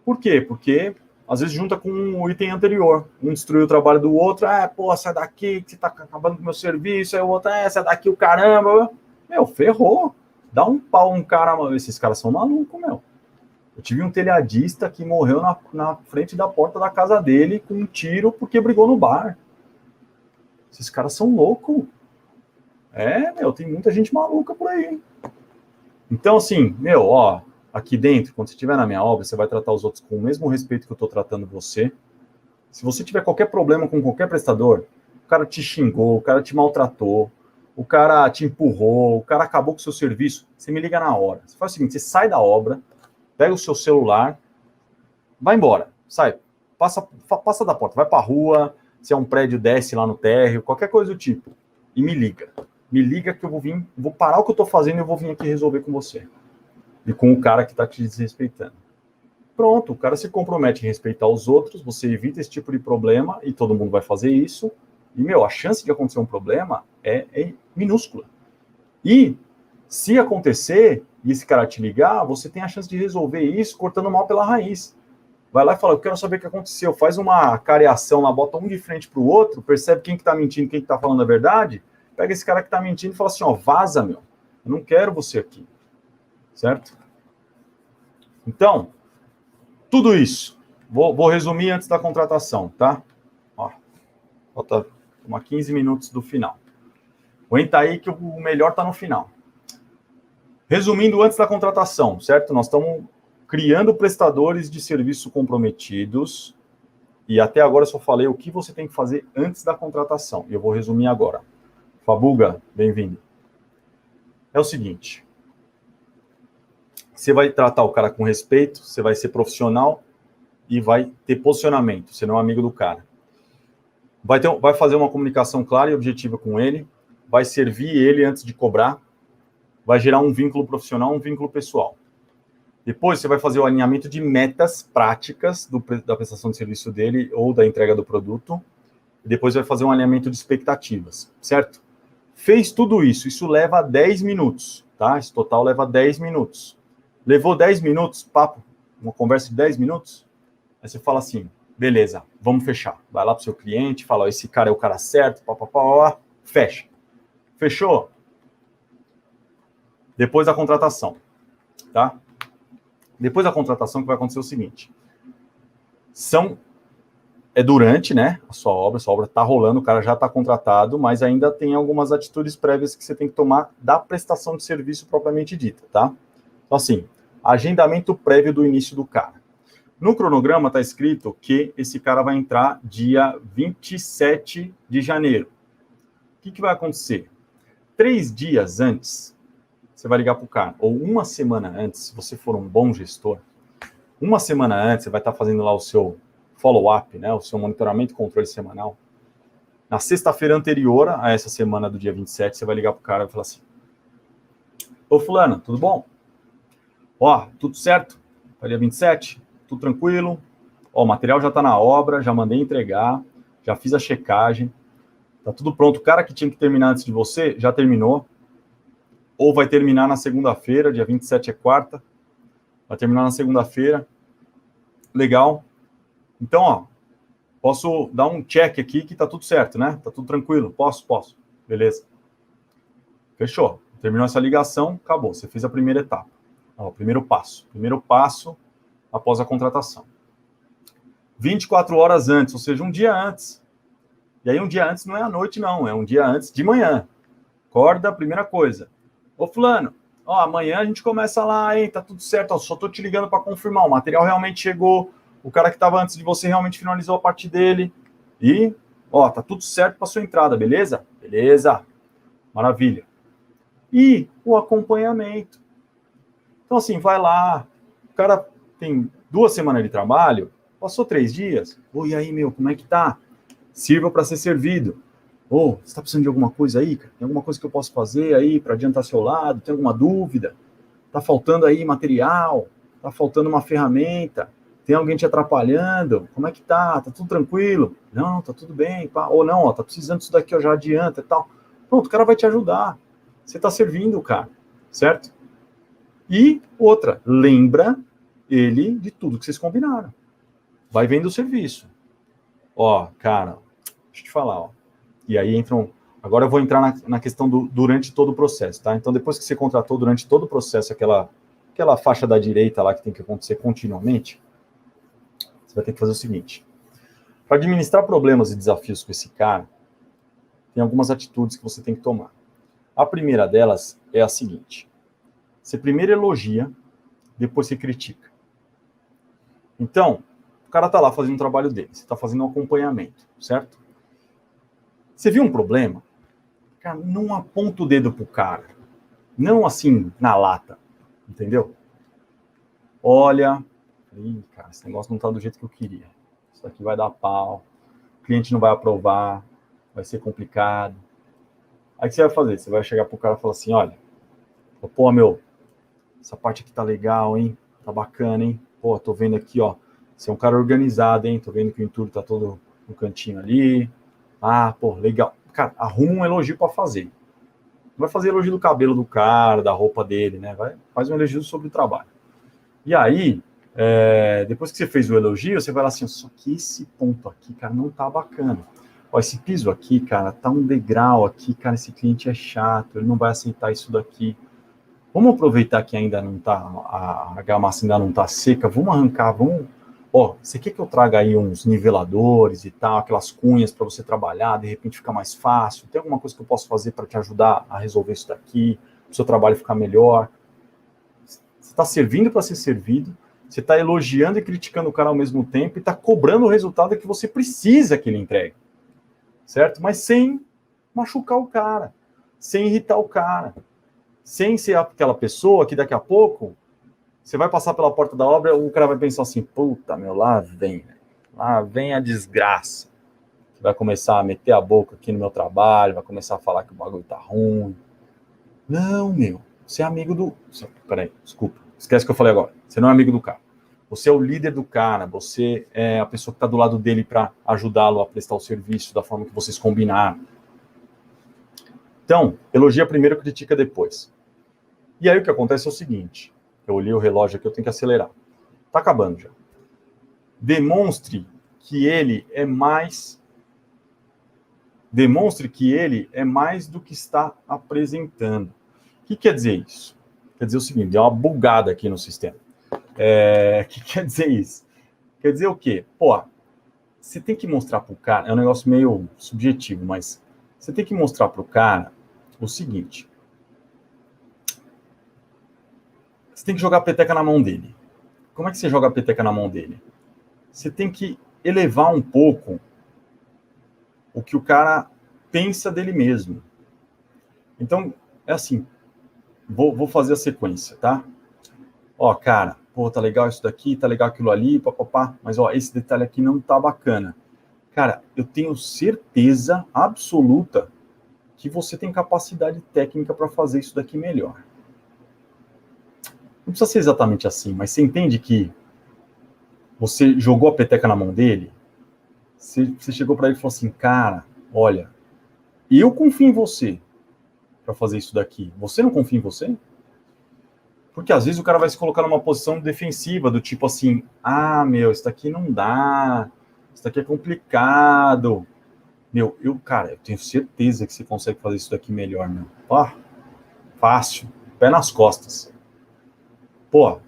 S1: Por quê? Porque às vezes junta com o item anterior. Um destruiu o trabalho do outro, sai daqui, que você tá acabando com o meu serviço, aí o outro, sai daqui o caramba. meu, ferrou. Dá um pau um cara, esses caras são malucos, meu. Eu tive um telhadista que morreu na frente da porta da casa dele com um tiro porque brigou no bar. Esses caras são loucos. Meu, tem muita gente maluca por aí. Então, assim, meu, ó, aqui dentro, quando você estiver na minha obra, você vai tratar os outros com o mesmo respeito que eu estou tratando você. Se você tiver qualquer problema com qualquer prestador, o cara te xingou, o cara te maltratou, o cara te empurrou, o cara acabou com o seu serviço, você me liga na hora. Você faz o seguinte, você sai da obra, pega o seu celular, vai embora, sai, passa da porta, vai para a rua, se é um prédio, desce lá no térreo, qualquer coisa do tipo, e me liga. Me liga que eu vou parar o que eu estou fazendo e eu vou vir aqui resolver com você. E com o cara que está te desrespeitando. Pronto, o cara se compromete em respeitar os outros, você evita esse tipo de problema e todo mundo vai fazer isso. E, meu, a chance de acontecer um problema é minúscula. E, se acontecer e esse cara te ligar, você tem a chance de resolver isso cortando mal pela raiz. Vai lá e fala, eu quero saber o que aconteceu. Faz uma careação lá, bota um de frente para o outro, percebe quem que está mentindo, quem que está falando a verdade, pega esse cara que está mentindo e fala assim, ó, vaza, meu. Eu não quero você aqui. Certo? Então, tudo isso. Vou resumir antes da contratação, tá? Ó, falta 15 minutos do final. Aguenta aí que o melhor está no final. Resumindo antes da contratação, certo? Nós estamos criando prestadores de serviço comprometidos e até agora eu só falei o que você tem que fazer antes da contratação. E eu vou resumir agora. Fabuga, bem-vindo. É o seguinte. Você vai tratar o cara com respeito, você vai ser profissional e vai ter posicionamento, você não é amigo do cara. Vai fazer uma comunicação clara e objetiva com ele, vai servir ele antes de cobrar, vai gerar um vínculo profissional, um vínculo pessoal. Depois você vai fazer o alinhamento de metas práticas da prestação de serviço dele ou da entrega do produto. E depois vai fazer um alinhamento de expectativas, certo? Fez tudo isso, isso leva 10 minutos, tá? Esse total leva 10 minutos. Levou 10 minutos, papo, uma conversa de 10 minutos, aí você fala assim, beleza, vamos fechar. Vai lá pro seu cliente, fala, ó, esse cara é o cara certo, fecha. Fechou? Depois da contratação, tá? Depois da contratação que vai acontecer o seguinte, durante, né, a sua obra tá rolando, o cara já tá contratado, mas ainda tem algumas atitudes prévias que você tem que tomar da prestação de serviço propriamente dita, tá? Então, assim, agendamento prévio do início do cara. No cronograma está escrito que esse cara vai entrar dia 27 de janeiro. O que vai acontecer? 3 dias antes, você vai ligar para o cara, ou uma semana antes, se você for um bom gestor, uma semana antes, você vai estar fazendo lá o seu follow-up, né, o seu monitoramento e controle semanal. Na sexta-feira anterior a essa semana do dia 27, você vai ligar para o cara e falar assim, ô fulano, tudo bom? Ó, tudo certo? Para dia 27? Tudo tranquilo? Ó, o material já está na obra, já mandei entregar, já fiz a checagem, tá tudo pronto. O cara que tinha que terminar antes de você, já terminou. Ou vai terminar na segunda-feira, dia 27 é quarta. Vai terminar na segunda-feira. Legal. Então, ó, posso dar um check aqui que tá tudo certo, né? Tá tudo tranquilo. Posso. Beleza. Fechou. Terminou essa ligação, acabou. Você fez a primeira etapa. Ó, primeiro passo após a contratação. 24 horas antes, ou seja, um dia antes. E aí um dia antes não é à noite, não. É um dia antes de manhã. Acorda, primeira coisa. Ô, fulano, ó, amanhã a gente começa lá, hein? Tá tudo certo. Ó, só tô te ligando para confirmar. O material realmente chegou. O cara que estava antes de você realmente finalizou a parte dele. E, ó, tá tudo certo para sua entrada, beleza? Beleza. Maravilha. E o acompanhamento. Então, assim, vai lá, o cara tem 2 semanas de trabalho, passou 3 dias, e aí, meu, como é que tá? Sirva para ser servido. Você está precisando de alguma coisa aí, cara? Tem alguma coisa que eu posso fazer aí para adiantar seu lado? Tem alguma dúvida? Tá faltando aí material? Tá faltando uma ferramenta? Tem alguém te atrapalhando? Como é que tá? Tá tudo tranquilo? Não, tá tudo bem. Pá. Ou não, ó, tá precisando disso daqui, ó, já adianta e tal. Pronto, o cara vai te ajudar. Você tá servindo o cara, certo? E outra, lembra ele de tudo que vocês combinaram. Vai vendo o serviço. Ó, cara, deixa eu te falar, ó. E aí entram Agora eu vou entrar na questão durante todo o processo, tá? Então, depois que você contratou, durante todo o processo, aquela faixa da direita lá que tem que acontecer continuamente, você vai ter que fazer o seguinte. Para administrar problemas e desafios com esse cara, tem algumas atitudes que você tem que tomar. A primeira delas é a seguinte. Você primeiro elogia, depois você critica. Então, o cara está lá fazendo o trabalho dele, você está fazendo um acompanhamento, certo? Você viu um problema? Cara, não aponta o dedo pro cara. Não assim, na lata. Entendeu? Olha, cara, esse negócio não tá do jeito que eu queria. Isso aqui vai dar pau. O cliente não vai aprovar. Vai ser complicado. Aí o que você vai fazer? Você vai chegar pro cara e falar assim, olha, pô, meu, essa parte aqui tá legal, hein? Tá bacana, hein? Pô, tô vendo aqui, ó. Você é um cara organizado, hein? Tô vendo que o entulho tá todo no cantinho ali. Ah, pô, legal. Cara, arruma um elogio para fazer. Não vai fazer elogio do cabelo do cara, da roupa dele, né? Faz um elogio sobre o trabalho. E aí, depois que você fez o elogio, você vai lá assim, só que esse ponto aqui, cara, não tá bacana. Ó, esse piso aqui, cara, tá um degrau aqui, cara, esse cliente é chato, ele não vai aceitar isso daqui. Vamos aproveitar que ainda não tá, a argamassa ainda não tá seca, vamos arrancar, vamos... Ó, você quer que eu traga aí uns niveladores e tal, aquelas cunhas para você trabalhar, de repente fica mais fácil? Tem alguma coisa que eu posso fazer para te ajudar a resolver isso daqui, para o seu trabalho ficar melhor? Você está servindo para ser servido, você está elogiando e criticando o cara ao mesmo tempo e está cobrando o resultado que você precisa que ele entregue, certo? Mas sem machucar o cara, sem irritar o cara, sem ser aquela pessoa que daqui a pouco você vai passar pela porta da obra, o cara vai pensar assim, puta, meu, lá vem a desgraça. Vai começar a meter a boca aqui no meu trabalho, vai começar a falar que o bagulho tá ruim. Não, meu, você é amigo do... Peraí, desculpa, esquece o que eu falei agora. Você não é amigo do cara. Você é o líder do cara, você é a pessoa que está do lado dele para ajudá-lo a prestar o serviço da forma que vocês combinaram. Então, elogia primeiro, critica depois. E aí o que acontece é o seguinte... Eu olhei o relógio aqui, eu tenho que acelerar. Tá acabando já. Demonstre que ele é mais do que está apresentando. O que quer dizer isso? Quer dizer o seguinte, deu uma bugada aqui no sistema. O que quer dizer isso? Quer dizer o quê? Pô, você tem que mostrar pro cara, é um negócio meio subjetivo, mas você tem que mostrar pro cara o seguinte. Você tem que jogar a peteca na mão dele. Como é que você joga a peteca na mão dele? Você tem que elevar um pouco o que o cara pensa dele mesmo. Então, é assim, vou fazer a sequência, tá? Ó, cara, pô, tá legal isso daqui, tá legal aquilo ali, papapá, mas ó, esse detalhe aqui não tá bacana. Cara, eu tenho certeza absoluta que você tem capacidade técnica para fazer isso daqui melhor. Não precisa ser exatamente assim, mas você entende que você jogou a peteca na mão dele, você chegou para ele e falou assim, cara, olha, eu confio em você para fazer isso daqui. Você não confia em você? Porque às vezes o cara vai se colocar numa posição defensiva, do tipo assim, ah, meu, isso daqui não dá, isso daqui é complicado. Meu, cara, eu tenho certeza que você consegue fazer isso daqui melhor, meu. Ó, fácil, pé nas costas. Pô,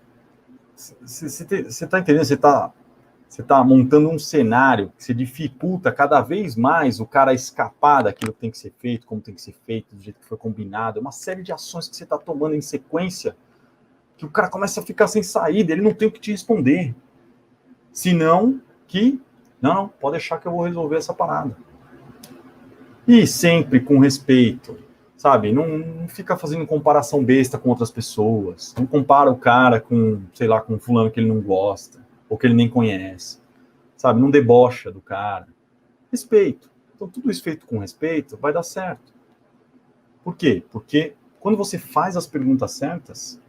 S1: você tá entendendo? Você tá montando um cenário que se dificulta cada vez mais o cara escapar daquilo que tem que ser feito, como tem que ser feito, do jeito que foi combinado. É uma série de ações que você está tomando em sequência que o cara começa a ficar sem saída, ele não tem o que te responder. Senão que, não, pode deixar que eu vou resolver essa parada. E sempre com respeito, sabe? Não fica fazendo comparação besta com outras pessoas. Não compara o cara com, sei lá, com um fulano que ele não gosta, ou que ele nem conhece. Sabe? Não debocha do cara. Respeito. Então, tudo isso feito com respeito vai dar certo. Por quê? Porque quando você faz as perguntas certas,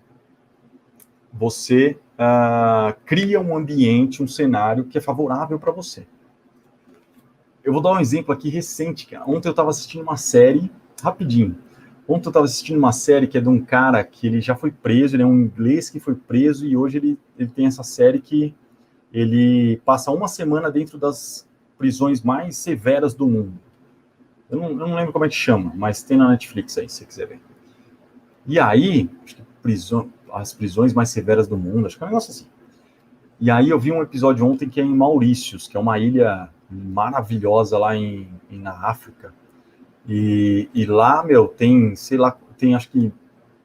S1: você cria um ambiente, um cenário que é favorável para você. Eu vou dar um exemplo aqui recente. Ontem eu estava assistindo uma série, rapidinho. Ontem eu estava assistindo uma série que é de um cara que ele já foi preso, ele é um inglês que foi preso e hoje ele tem essa série que ele passa uma semana dentro das prisões mais severas do mundo. Eu não lembro como é que chama, mas tem na Netflix aí, se você quiser ver. E aí, acho que as prisões mais severas do mundo, acho que é um negócio assim. E aí eu vi um episódio ontem que é em Maurícios, que é uma ilha maravilhosa lá na África. E lá, meu, tem, sei lá, tem acho que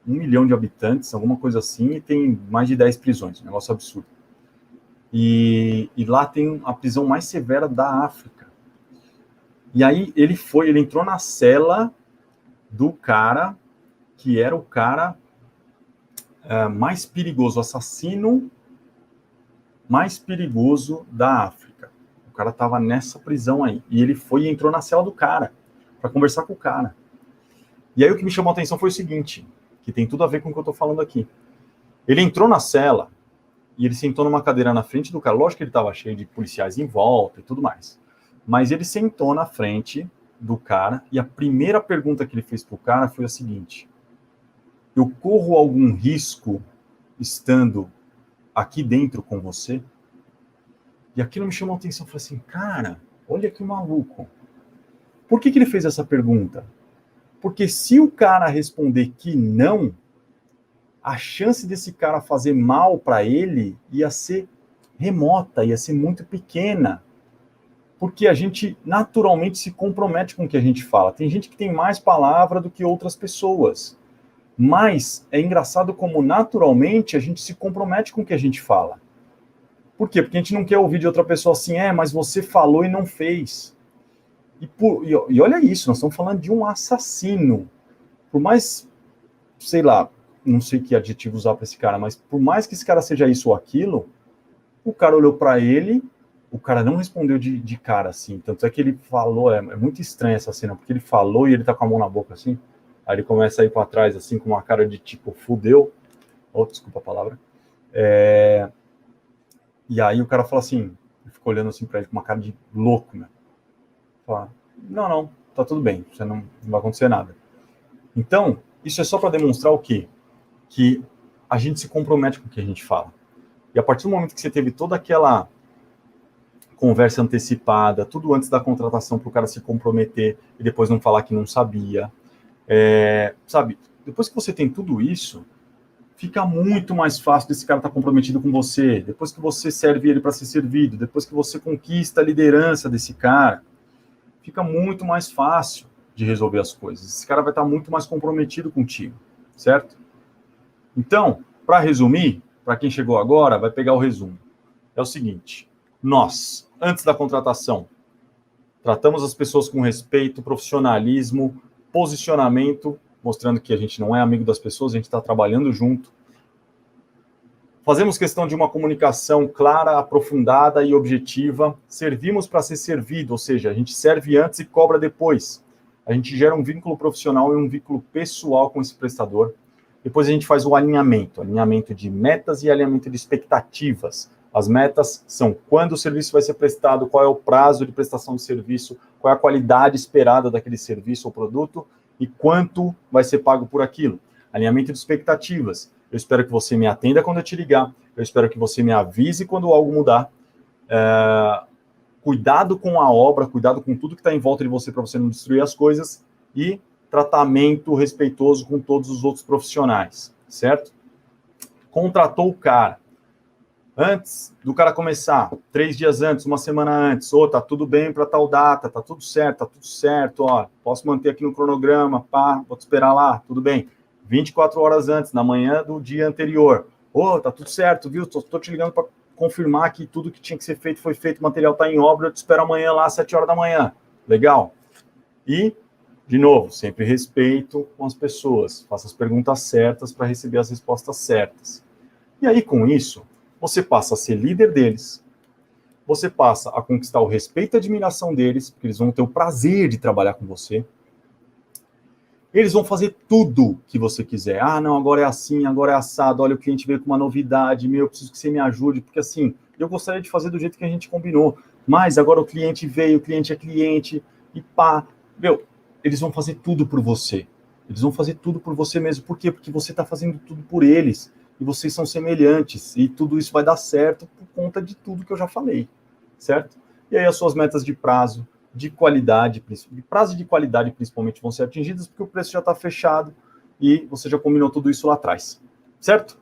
S1: 1 milhão de habitantes, alguma coisa assim, e tem mais de 10 prisões, um negócio absurdo. E lá tem a prisão mais severa da África. E aí ele entrou na cela do cara que era o cara mais perigoso, assassino mais perigoso da África. O cara tava nessa prisão aí. E ele foi e entrou na cela do cara para conversar com o cara. E aí o que me chamou a atenção foi o seguinte, que tem tudo a ver com o que eu tô falando aqui. Ele entrou na cela e ele sentou numa cadeira na frente do cara. Lógico que ele estava cheio de policiais em volta e tudo mais. Mas ele sentou na frente do cara e a primeira pergunta que ele fez pro cara foi a seguinte: eu corro algum risco estando aqui dentro com você? E aquilo me chamou a atenção. Eu falei assim, cara, olha que maluco. Por que ele fez essa pergunta? Porque se o cara responder que não, a chance desse cara fazer mal para ele ia ser remota, ia ser muito pequena. Porque a gente naturalmente se compromete com o que a gente fala. Tem gente que tem mais palavra do que outras pessoas. Mas é engraçado como naturalmente a gente se compromete com o que a gente fala. Por quê? Porque a gente não quer ouvir de outra pessoa assim, mas você falou e não fez. E olha isso, nós estamos falando de um assassino. Por mais, sei lá, não sei que adjetivo usar para esse cara, mas por mais que esse cara seja isso ou aquilo, o cara olhou para ele, o cara não respondeu de cara assim. Tanto é que ele falou, é muito estranha essa cena, porque ele falou e ele tá com a mão na boca assim. Aí ele começa a ir para trás assim, com uma cara de tipo, fudeu. Oh, desculpa a palavra. E aí o cara fala assim, ficou olhando assim para ele com uma cara de louco, né? Fala, não, tá tudo bem, você não vai acontecer nada. Então, isso é só para demonstrar o quê? Que a gente se compromete com o que a gente fala. E a partir do momento que você teve toda aquela conversa antecipada, tudo antes da contratação para o cara se comprometer e depois não falar que não sabia, sabe? Depois que você tem tudo isso, fica muito mais fácil desse cara estar comprometido com você, depois que você serve ele para ser servido, depois que você conquista a liderança desse cara, fica muito mais fácil de resolver as coisas. Esse cara vai estar muito mais comprometido contigo, certo? Então, para resumir, para quem chegou agora, vai pegar o resumo. É o seguinte, nós, antes da contratação, tratamos as pessoas com respeito, profissionalismo, posicionamento, mostrando que a gente não é amigo das pessoas, a gente está trabalhando junto. Fazemos questão de uma comunicação clara, aprofundada e objetiva. Servimos para ser servido, ou seja, a gente serve antes e cobra depois. A gente gera um vínculo profissional e um vínculo pessoal com esse prestador. Depois a gente faz o alinhamento de metas e alinhamento de expectativas. As metas são quando o serviço vai ser prestado, qual é o prazo de prestação do serviço, qual é a qualidade esperada daquele serviço ou produto e quanto vai ser pago por aquilo. Alinhamento de expectativas. Eu espero que você me atenda quando eu te ligar. Eu espero que você me avise quando algo mudar. Cuidado com a obra, cuidado com tudo que está em volta de você para você não destruir as coisas. E tratamento respeitoso com todos os outros profissionais, certo? Contratou o cara. Antes do cara começar, 3 dias antes, uma semana antes, tá tudo bem para tal data, tá tudo certo, ó, posso manter aqui no cronograma, vou te esperar lá, tudo bem. 24 horas antes, na manhã do dia anterior, tá tudo certo, viu? Tô te ligando para confirmar que tudo que tinha que ser feito foi feito, o material tá em obra, eu te espero amanhã lá, às 7 horas da manhã. Legal? E, de novo, sempre respeito com as pessoas, faça as perguntas certas para receber as respostas certas. E aí, com isso, você passa a ser líder deles, você passa a conquistar o respeito e a admiração deles, porque eles vão ter o prazer de trabalhar com você. Eles vão fazer tudo que você quiser. Não, agora é assim, agora é assado, olha, o cliente veio com uma novidade, eu preciso que você me ajude, porque assim, eu gostaria de fazer do jeito que a gente combinou, mas agora o cliente veio, o cliente é cliente, e eles vão fazer tudo por você. Eles vão fazer tudo por você mesmo. Por quê? Porque você está fazendo tudo por eles. E vocês são semelhantes, e tudo isso vai dar certo por conta de tudo que eu já falei, certo? E aí as suas metas de prazo, de qualidade, prazo de qualidade principalmente vão ser atingidos, porque o preço já está fechado e você já combinou tudo isso lá atrás, certo?